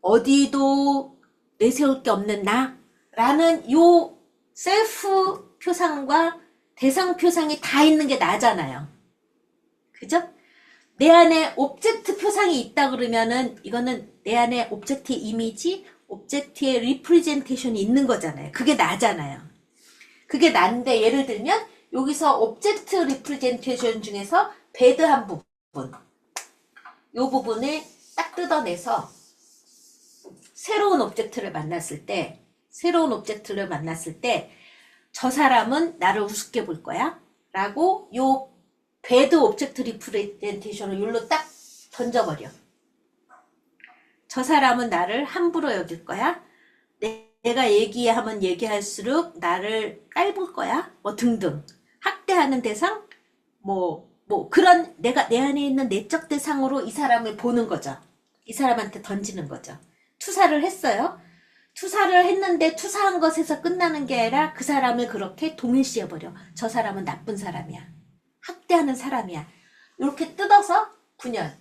S1: 어디도 내세울 게 없는 나라는 요 셀프 표상과 대상 표상이 다 있는 게 나잖아요. 그죠? 내 안에 오브젝트 표상이 있다 그러면은 이거는 내 안에 오브젝트 이미지, 오브젝트의 리프레젠테이션이 있는 거잖아요. 그게 나잖아요. 그게 난데 예를 들면 여기서 오브젝트 리프레젠테이션 중에서 배드한 부분, 요 부분을 딱 뜯어내서 새로운 오브젝트를 만났을 때 저 사람은 나를 우습게 볼 거야 라고 요 배드 오브젝트 리프레젠테이션을 여기로 딱 던져버려. 저 사람은 나를 함부로 여길 거야. 내가 얘기하면 얘기할수록 나를 깔볼 거야. 뭐 등등. 학대하는 대상? 그런 내가 내 안에 있는 내적 대상으로 이 사람을 보는 거죠. 이 사람한테 던지는 거죠. 투사를 했어요. 투사를 했는데 투사한 것에서 끝나는 게 아니라 그 사람을 그렇게 동일시해버려. 저 사람은 나쁜 사람이야. 학대하는 사람이야. 이렇게 뜯어서 분열.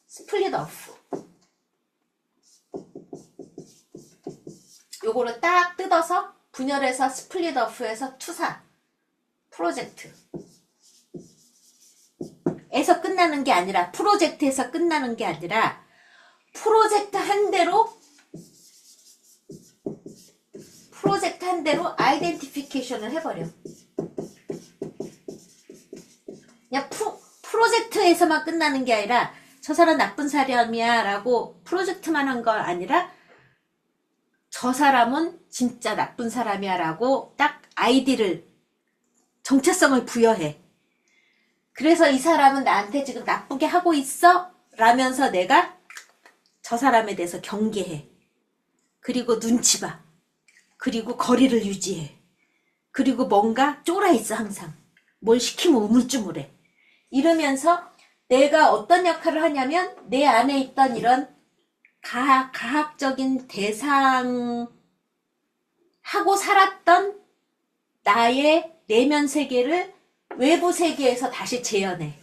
S1: 스플릿 오프. 요거를 딱 뜯어서 분열해서 스플릿 오프해서 투사. 프로젝트. 에서 끝나는 게 아니라 프로젝트에서 끝나는 게 아니라 프로젝트 한 대로 아이덴티피케이션을 해버려. 그냥 프로젝트에서만 끝나는 게 아니라 저 사람 나쁜 사람이야 라고 프로젝트만 한 거 아니라 저 사람은 진짜 나쁜 사람이야 라고 딱 아이디를 정체성을 부여해. 그래서 이 사람은 나한테 지금 나쁘게 하고 있어 라면서 내가 저 사람에 대해서 경계해. 그리고 눈치 봐. 그리고 거리를 유지해. 그리고 뭔가 쫄아있어 항상. 뭘 시키면 우물쭈물해. 이러면서 내가 어떤 역할을 하냐면 내 안에 있던 이런 가학적인 대상하고 살았던 나의 내면 세계를 외부 세계에서 다시 재현해.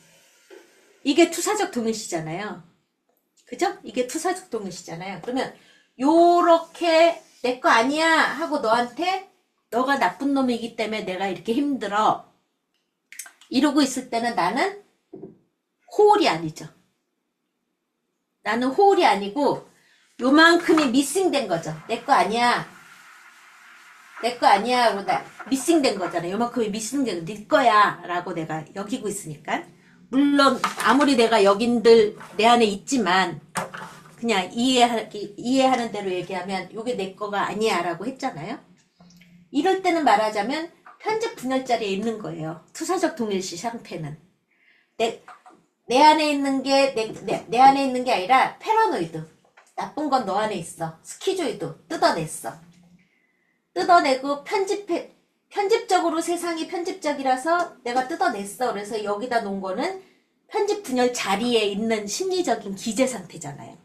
S1: 이게 투사적 동일시잖아요. 그죠? 이게 투사적 동일시잖아요. 그러면 요렇게 내 거 아니야 하고 너한테 너가 나쁜 놈이기 때문에 내가 이렇게 힘들어 이러고 있을 때는 나는 호울이 아니죠. 나는 호울이 아니고 요만큼이 미싱된 거죠. 내 거 아니야. 내 거 아니야 하고 미싱된 거잖아요. 요만큼이 미싱된 거 네 거야 라고 내가 여기고 있으니까. 물론 아무리 내가 여긴들 내 안에 있지만 그냥 이해하는 대로 얘기하면 요게 내 거가 아니야 라고 했잖아요. 이럴 때는 말하자면 편집 분열자리에 있는 거예요. 투사적 동일시 상태는. 내 안에 있는 게, 내 안에 있는 게 아니라 패러노이드. 나쁜 건 너 안에 있어. 스키조이드. 뜯어냈어. 뜯어내고 편집적으로 세상이 편집적이라서 내가 뜯어냈어. 그래서 여기다 놓은 거는 편집 분열 자리에 있는 심리적인 기재 상태잖아요.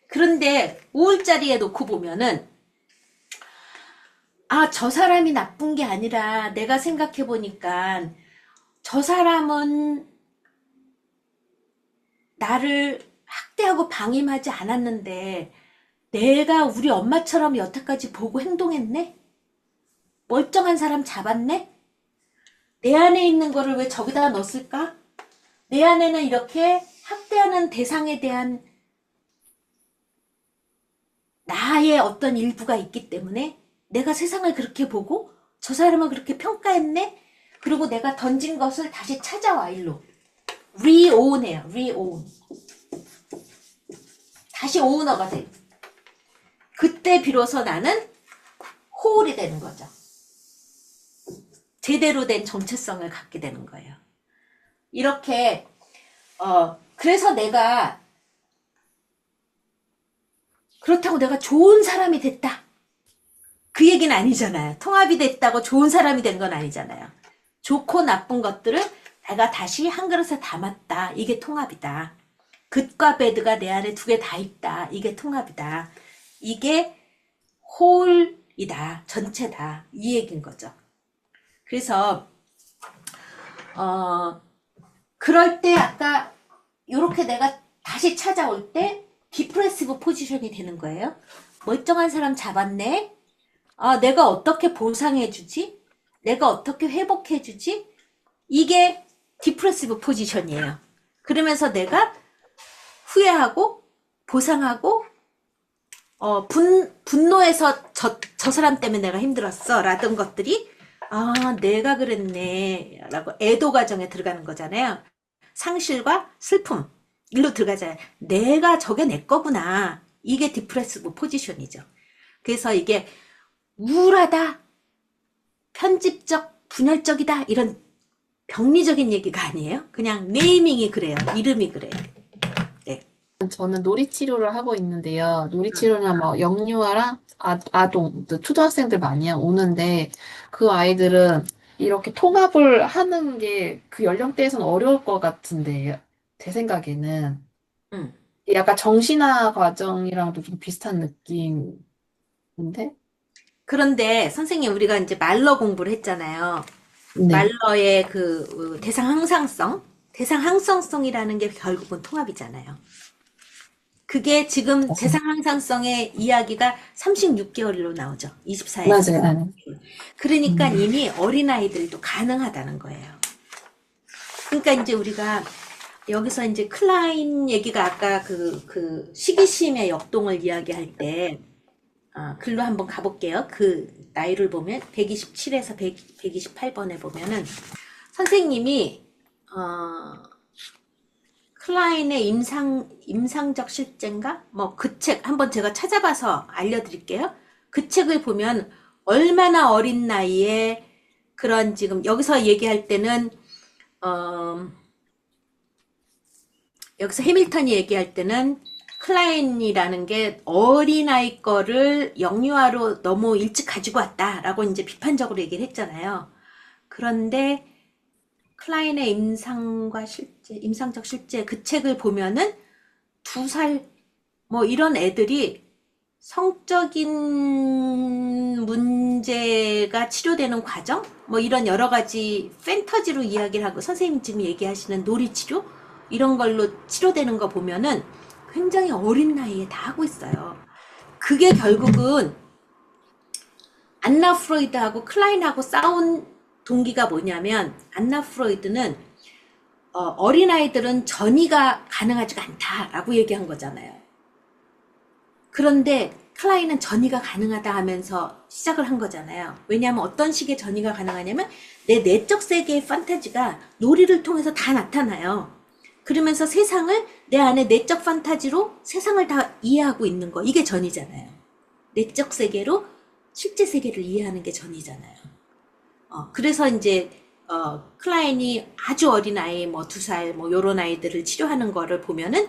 S1: 그런데 우울자리에 놓고 보면은 저 사람이 나쁜 게 아니라 내가 생각해 보니까 저 사람은 나를 학대하고 방임하지 않았는데 내가 우리 엄마처럼 여태까지 보고 행동했네? 멀쩡한 사람 잡았네? 내 안에 있는 거를 왜 저기다 넣었을까? 내 안에는 이렇게 학대하는 대상에 대한 나의 어떤 일부가 있기 때문에 내가 세상을 그렇게 보고 저 사람을 그렇게 평가했네? 그리고 내가 던진 것을 다시 찾아와 일로. 리오운해요. 리오운. 다시 오운어가 돼. 그때 비로소 나는 호울이 되는 거죠. 제대로 된 정체성을 갖게 되는 거예요. 이렇게 그래서 내가 그렇다고 내가 좋은 사람이 됐다. 그 얘기는 아니잖아요. 통합이 됐다고 좋은 사람이 된 건 아니잖아요. 좋고 나쁜 것들을 내가 다시 한 그릇에 담았다. 이게 통합이다. 굿과 배드가 내 안에 두 개 다 있다. 이게 통합이다. 이게 홀이다. 전체다. 이 얘기인 거죠. 그래서 그럴 때 아까 이렇게 내가 다시 찾아올 때 디프레시브 포지션이 되는 거예요. 멀쩡한 사람 잡았네. 내가 어떻게 보상해주지? 내가 어떻게 회복해주지? 이게 디프레시브 포지션이에요. 그러면서 내가 후회하고 보상하고 분노해서 저 사람 때문에 내가 힘들었어 라던 것들이 내가 그랬네 라고 애도 과정에 들어가는 거잖아요. 상실과 슬픔 일로 들어가잖아요. 내가 저게 내 거구나. 이게 디프레시브 포지션이죠. 그래서 이게 우울하다, 편집적, 분열적이다 이런 병리적인 얘기가 아니에요. 그냥 네이밍이 그래요. 이름이 그래요. 네.
S3: 저는 놀이치료를 하고 있는데요. 놀이치료는 뭐 영유아랑 아동, 초등학생들 많이 오는데 그 아이들은 이렇게 통합을 하는 게 그 연령대에서는 어려울 것 같은데 제 생각에는
S1: 음.
S3: 약간 정신화 과정이랑도 좀 비슷한 느낌인데?
S1: 그런데 선생님 우리가 이제 말러 공부를 했잖아요.
S3: 네.
S1: 말러의 그 대상 항상성이라는 게 결국은 통합이잖아요. 그게 지금 대상 항상성의 이야기가 36개월로 나오죠. 24에서.
S3: 맞아요.
S1: 그러니까 이미 어린아이들도 가능하다는 거예요. 그러니까 이제 우리가 여기서 이제 클라인 얘기가 아까 그 시기심의 역동을 이야기할 때 글로 한번 가볼게요. 그 나이를 보면 127에서 128번에 보면은 선생님이 클라인의 임상적 실제인가? 뭐 그 책 한번 제가 찾아봐서 알려드릴게요. 그 책을 보면 얼마나 어린 나이에 그런 지금 여기서 얘기할 때는 여기서 해밀턴이 얘기할 때는 클라인이라는 게 어린아이 거를 영유아로 너무 일찍 가지고 왔다라고 이제 비판적으로 얘기를 했잖아요. 그런데 클라인의 임상적 실제 그 책을 보면은 2살 뭐 이런 애들이 성적인 문제가 치료되는 과정 뭐 이런 여러 가지 판타지로 이야기를 하고 선생님 지금 얘기하시는 놀이치료 이런 걸로 치료되는 거 보면은 굉장히 어린 나이에 다 하고 있어요. 그게 결국은 안나 프로이드하고 클라인하고 싸운 동기가 뭐냐면 안나 프로이드는 어린아이들은 전이가 가능하지가 않다라고 얘기한 거잖아요. 그런데 클라인은 전이가 가능하다 하면서 시작을 한 거잖아요. 왜냐하면 어떤 식의 전이가 가능하냐면 내 내적 세계의 판타지가 놀이를 통해서 다 나타나요. 그러면서 세상을 내 안에 내적 판타지로 세상을 다 이해하고 있는 거 이게 전이잖아요. 내적 세계로 실제 세계를 이해하는 게 전이잖아요. 그래서 이제 클라인이 아주 어린 아이, 뭐 2살, 뭐 요런 아이들을 치료하는 거를 보면은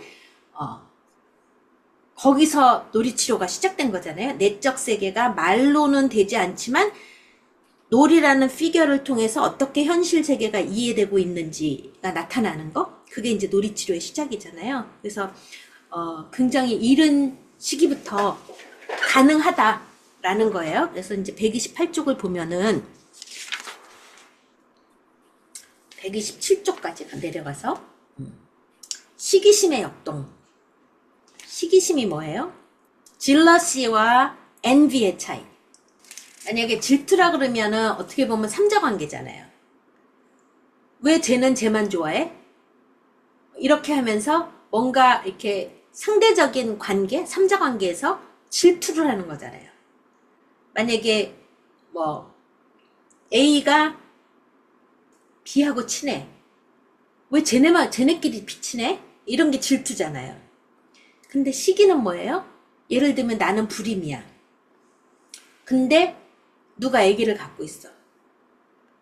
S1: 거기서 놀이치료가 시작된 거잖아요. 내적 세계가 말로는 되지 않지만 놀이라는 피겨를 통해서 어떻게 현실 세계가 이해되고 있는지가 나타나는 거. 그게 이제 놀이치료의 시작이잖아요. 그래서 굉장히 이른 시기부터 가능하다라는 거예요. 그래서 이제 128쪽을 보면은 127쪽까지 내려가서 시기심의 역동. 시기심이 뭐예요? 질러시와 엔비의 차이. 만약에 질투라 그러면은 어떻게 보면 삼자관계잖아요. 왜 쟤는 쟤만 좋아해? 이렇게 하면서 뭔가 이렇게 상대적인 관계, 삼자관계에서 질투를 하는 거잖아요. 만약에 뭐 A가 B하고 친해. 왜 쟤네끼리 비친해? 이런 게 질투잖아요. 근데 시기는 뭐예요? 예를 들면 나는 불임이야. 근데 누가 아기를 갖고 있어.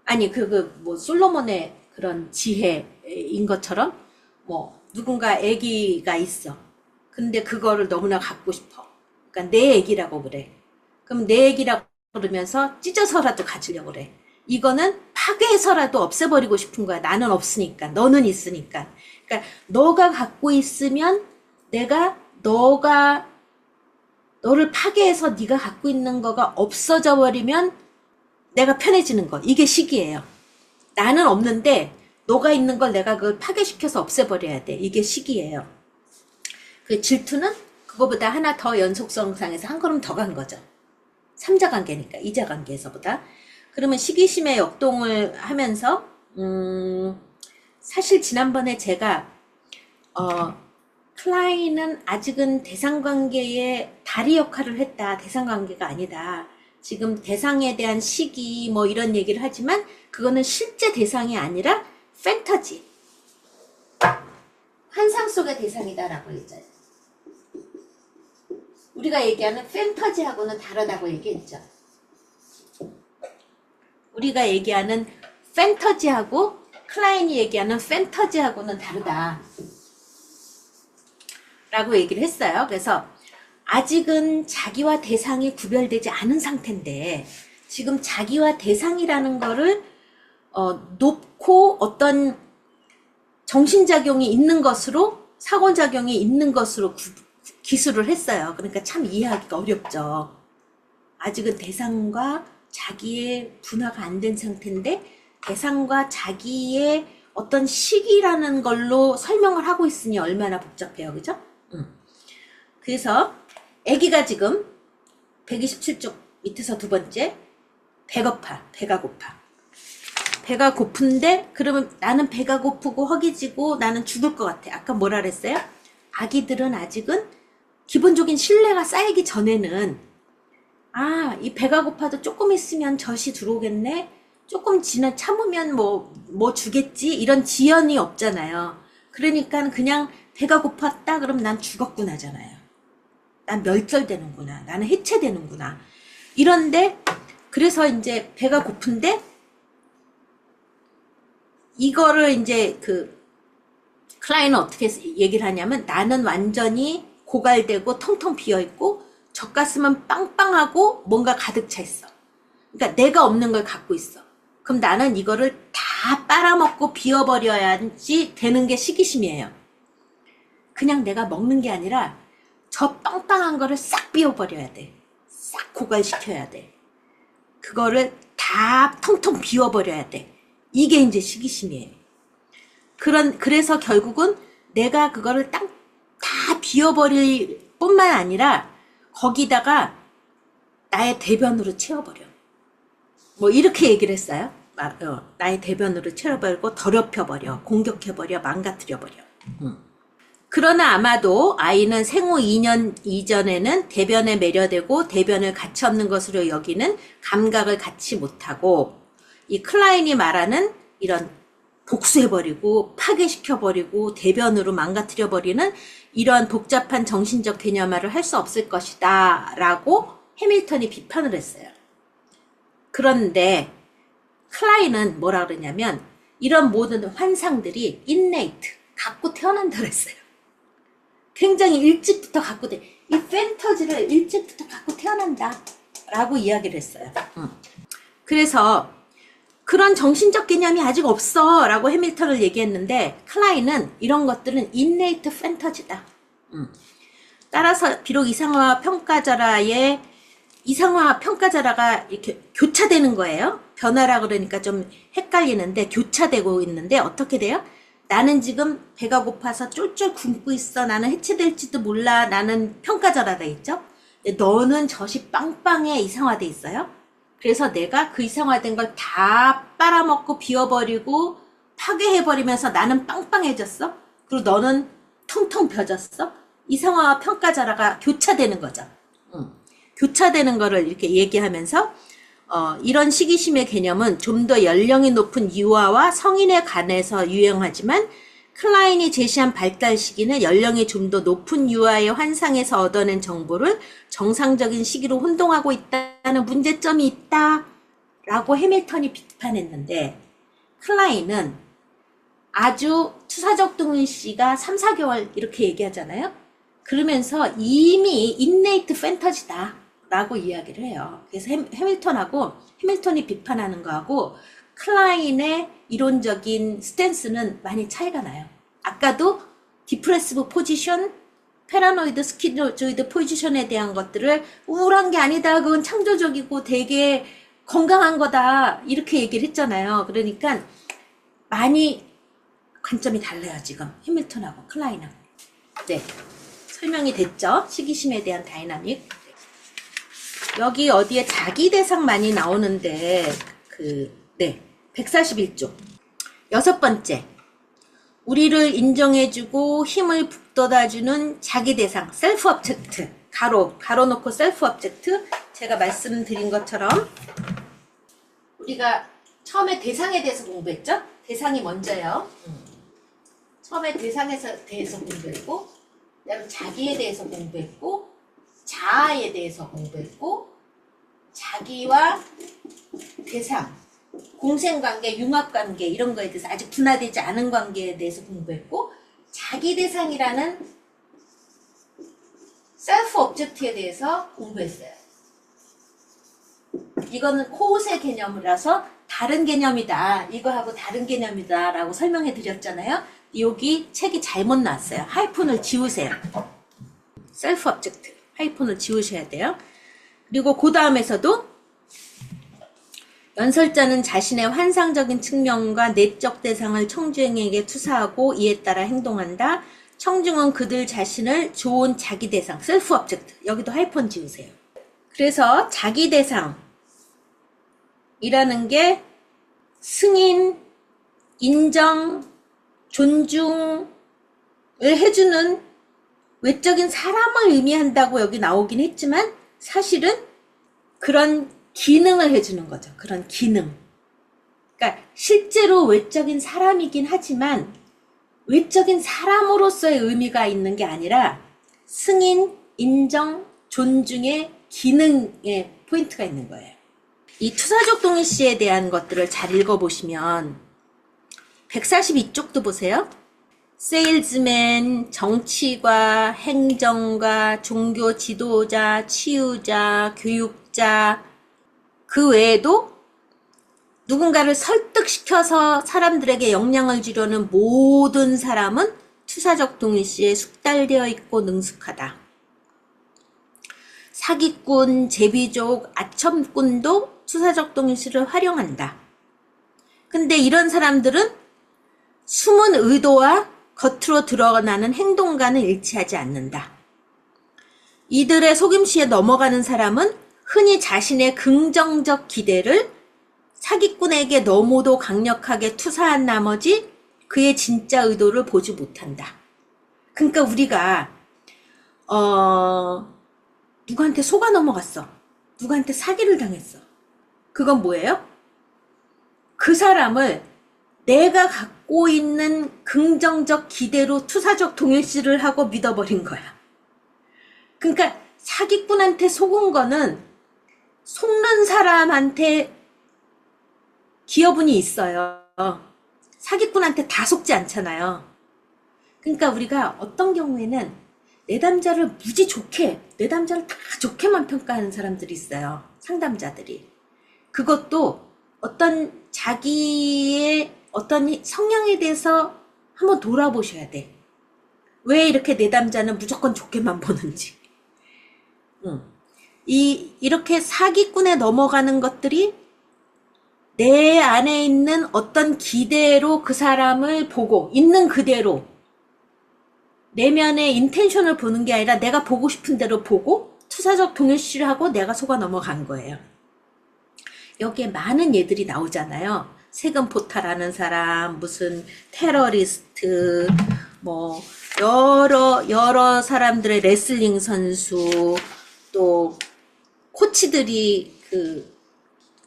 S1: 아니 뭐 솔로몬의 그런 지혜인 것처럼 뭐 누군가 아기가 있어. 근데 그거를 너무나 갖고 싶어. 그러니까 내 아기라고 그래. 그럼 내 아기라고 그러면서 찢어서라도 가지려고 그래. 이거는 파괴해서라도 없애버리고 싶은 거야. 나는 없으니까. 너는 있으니까. 그러니까 너가 갖고 있으면 내가 너를 파괴해서 네가 갖고 있는 거가 없어져 버리면 내가 편해지는 거. 이게 시기예요. 나는 없는데 너가 있는 걸 내가 그걸 파괴시켜서 없애버려야 돼. 이게 시기예요. 그 질투는 그거보다 하나 더 연속성상에서 한 걸음 더 간 거죠. 삼자관계니까, 이자관계에서보다. 그러면 시기심의 역동을 하면서 사실 지난번에 제가 클라인은 아직은 대상관계의 다리 역할을 했다. 대상관계가 아니다. 지금 대상에 대한 시기 뭐 이런 얘기를 하지만 그거는 실제 대상이 아니라 판타지. 환상 속의 대상이다라고 했잖아요. 우리가 얘기하는 판타지하고는 다르다고 얘기했죠. 우리가 얘기하는 판타지하고 클라인이 얘기하는 판타지하고는 다르다. 라고 얘기를 했어요. 그래서 아직은 자기와 대상이 구별되지 않은 상태인데 지금 자기와 대상이라는 거를 놓고 어떤 정신작용이 있는 것으로 사고작용이 있는 것으로 기술을 했어요. 그러니까 참 이해하기가 어렵죠. 아직은 대상과 자기의 분화가 안 된 상태인데 대상과 자기의 어떤 시기라는 걸로 설명을 하고 있으니 얼마나 복잡해요. 그죠? 그래서 아기가 지금 127쪽 밑에서 두 번째 배가 고파. 배가 고픈데 그러면 나는 배가 고프고 허기지고 나는 죽을 것 같아. 아까 뭐라 그랬어요? 아기들은 아직은 기본적인 신뢰가 쌓이기 전에는 이 배가 고파도 조금 있으면 젖이 들어오겠네. 조금 참으면 뭐 주겠지. 이런 지연이 없잖아요. 그러니까 그냥 배가 고팠다 그럼 난 죽었구나잖아요. 난 멸절되는구나. 나는 해체되는구나. 이런데 그래서 이제 배가 고픈데 이거를 이제 클라인은 어떻게 얘기를 하냐면 나는 완전히 고갈되고 텅텅 비어있고 젖가슴은 빵빵하고 뭔가 가득 차 있어. 그러니까 내가 없는 걸 갖고 있어. 그럼 나는 이거를 다 빨아먹고 비워버려야지 되는 게 시기심이에요. 그냥 내가 먹는 게 아니라 저 빵빵한 거를 싹 비워버려야 돼. 싹 고갈시켜야 돼. 그거를 다 텅텅 비워버려야 돼. 이게 이제 시기심이에요. 그래서 결국은 내가 그거를 다 비워버릴 뿐만 아니라 거기다가 나의 대변으로 채워버려. 뭐 이렇게 얘기를 했어요. 나의 대변으로 채워버리고 더럽혀버려. 공격해버려. 망가뜨려버려. 그러나 아마도 아이는 생후 2년 이전에는 대변에 매료되고 대변을 가치없는 것으로 여기는 감각을 갖지 못하고 이 클라인이 말하는 이런 복수해버리고 파괴시켜버리고 대변으로 망가뜨려버리는 이러한 복잡한 정신적 개념화를 할 수 없을 것이다 라고 해밀턴이 비판을 했어요. 그런데 클라인은 뭐라 그러냐면 이런 모든 환상들이 innate, 갖고 태어난다 그랬어요. 굉장히 일찍부터 갖고 이 판타지를 일찍부터 갖고 태어난다 라고 이야기를 했어요. 그래서 그런 정신적 개념이 아직 없어 라고 해밀턴을 얘기했는데 클라인은 이런 것들은 innate fantasy다. 따라서 비록 이상화 평가자라가 이렇게 교차되는 거예요. 변화라 그러니까 좀 헷갈리는데 교차되고 있는데 어떻게 돼요? 나는 지금 배가 고파서 쫄쫄 굶고 있어. 나는 해체될지도 몰라. 나는 평가자라 돼 있죠. 너는 젖이 빵빵해 이상화돼 있어요. 그래서 내가 그 이상화된 걸 다 빨아먹고 비워버리고 파괴해버리면서 나는 빵빵해졌어. 그리고 너는 텅텅 벼졌어. 이상화와 평가자라가 교차되는 거죠. 교차되는 거를 이렇게 얘기하면서 이런 시기심의 개념은 좀 더 연령이 높은 유아와 성인에 관해서 유용하지만 클라인이 제시한 발달 시기는 연령이 좀 더 높은 유아의 환상에서 얻어낸 정보를 정상적인 시기로 혼동하고 있다는 문제점이 있다 라고 해밀턴이 비판했는데 클라인은 아주 투사적 동일시가 3, 4개월 이렇게 얘기하잖아요. 그러면서 이미 innate fantasy다 라고 이야기를 해요. 그래서 해밀턴이 비판하는 거하고 클라인의 이론적인 스탠스는 많이 차이가 나요. 아까도 디프레시브 포지션, 패러노이드 스키조이드 포지션에 대한 것들을 우울한 게 아니다. 그건 창조적이고 되게 건강한 거다. 이렇게 얘기를 했잖아요. 그러니까 많이 관점이 달라요. 지금 해밀턴하고 클라인하고. 네, 설명이 됐죠? 시기심에 대한 다이나믹. 여기 어디에 자기 대상 많이 나오는데 141쪽. 6번째. 우리를 인정해주고 힘을 북돋아주는 자기 대상, 셀프 업젝트. 가로놓고 셀프 업젝트. 제가 말씀드린 것처럼 우리가 처음에 대상에 대해서 공부했죠? 대상이 먼저요. 처음에 대상에 대해서 공부했고, 그다음에 자기에 대해서 공부했고, 자아에 대해서 공부했고, 자기와 대상, 공생관계, 융합관계 이런 거에 대해서 아직 분화되지 않은 관계에 대해서 공부했고, 자기 대상이라는 셀프 오브젝트에 대해서 공부했어요. 이거는 코웃의 개념이라서 다른 개념이다. 이거하고 다른 개념이다 라고 설명해 드렸잖아요. 여기 책이 잘못 나왔어요. 하이픈을 지우세요. 셀프 오브젝트 하이픈을 지우셔야 돼요. 그리고 그 다음에서도 연설자는 자신의 환상적인 측면과 내적 대상을 청중에게 투사하고 이에 따라 행동한다. 청중은 그들 자신을 좋은 자기 대상, 셀프 오브젝트. 여기도 하이픈 지우세요. 그래서 자기 대상이라는 게 승인, 인정, 존중을 해주는 외적인 사람을 의미한다고 여기 나오긴 했지만 사실은 그런 기능을 해주는 거죠. 그런 기능. 그러니까 실제로 외적인 사람이긴 하지만 외적인 사람으로서의 의미가 있는 게 아니라 승인, 인정, 존중의 기능의 포인트가 있는 거예요. 이 투사적 동일시에 대한 것들을 잘 읽어보시면 142쪽도 보세요. 세일즈맨, 정치가, 행정가, 종교 지도자, 치유자, 교육자, 그 외에도 누군가를 설득시켜서 사람들에게 영향을 주려는 모든 사람은 투사적 동일시에 숙달되어 있고 능숙하다. 사기꾼, 제비족, 아첨꾼도 투사적 동일시를 활용한다. 근데 이런 사람들은 숨은 의도와 겉으로 드러나는 행동과는 일치하지 않는다. 이들의 속임수에 넘어가는 사람은 흔히 자신의 긍정적 기대를 사기꾼에게 너무도 강력하게 투사한 나머지 그의 진짜 의도를 보지 못한다. 그러니까 우리가 누구한테 속아 넘어갔어. 누구한테 사기를 당했어. 그건 뭐예요? 그 사람을 내가 갖고 있는 긍정적 기대로 투사적 동일시를 하고 믿어버린 거야. 그러니까 사기꾼한테 속은 거는 속는 사람한테 기여분이 있어요. 사기꾼한테 다 속지 않잖아요. 그러니까 우리가 어떤 경우에는 내담자를 무지 좋게, 내담자를 다 좋게만 평가하는 사람들이 있어요. 상담자들이. 그것도 어떤 자기의 어떤 성향에 대해서 한번 돌아보셔야 돼. 왜 이렇게 내담자는 무조건 좋게만 보는지. 이렇게 사기꾼에 넘어가는 것들이 내 안에 있는 어떤 기대로 그 사람을 보고, 있는 그대로, 내면의 인텐션을 보는 게 아니라 내가 보고 싶은 대로 보고, 투사적 동일시를 하고 내가 속아 넘어간 거예요. 여기에 많은 예들이 나오잖아요. 세금 포탈하는 사람, 무슨 테러리스트, 뭐 여러 사람들의 레슬링 선수, 또 코치들이 그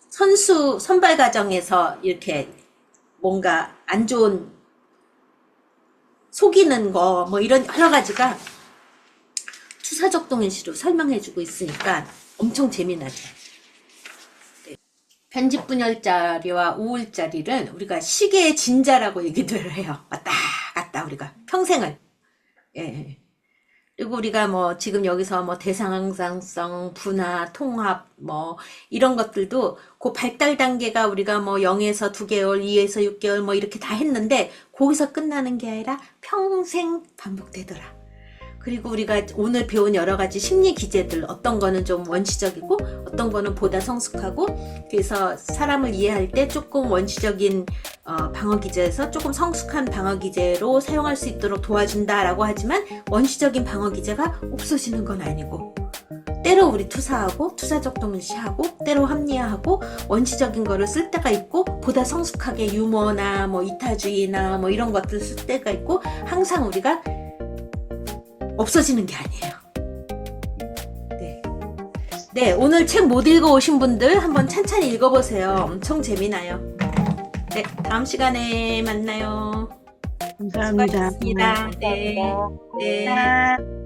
S1: 선수 선발 과정에서 이렇게 뭔가 안 좋은 속이는 거, 뭐 이런 여러 가지가 투사적 동일시로 설명해주고 있으니까 엄청 재미나죠. 편집 분열자리와 우울자리를 우리가 시계의 진자라고 얘기들 해요. 왔다 갔다 우리가 평생을. 예. 그리고 우리가 뭐 지금 여기서 뭐 대상상성, 분화, 통합 뭐 이런 것들도 그 발달 단계가 우리가 뭐 0에서 2개월, 2에서 6개월 뭐 이렇게 다 했는데 거기서 끝나는 게 아니라 평생 반복되더라. 그리고 우리가 오늘 배운 여러 가지 심리 기제들, 어떤 거는 좀 원시적이고 어떤 거는 보다 성숙하고, 그래서 사람을 이해할 때 조금 원시적인 방어 기제에서 조금 성숙한 방어 기제로 사용할 수 있도록 도와준다라고 하지만 원시적인 방어 기제가 없어지는 건 아니고, 때로 우리 투사하고 투사적 동일시하고 때로 합리화하고 원시적인 거를 쓸 때가 있고, 보다 성숙하게 유머나 뭐 이타주의나 뭐 이런 것들 쓸 때가 있고, 항상 우리가 없어지는 게 아니에요. 네, 오늘 책 못 읽어오신 분들 한번 찬찬히 읽어보세요. 엄청 재미나요. 네, 다음 시간에 만나요.
S2: 감사합니다.
S1: 수고하셨습니다. 네. 네.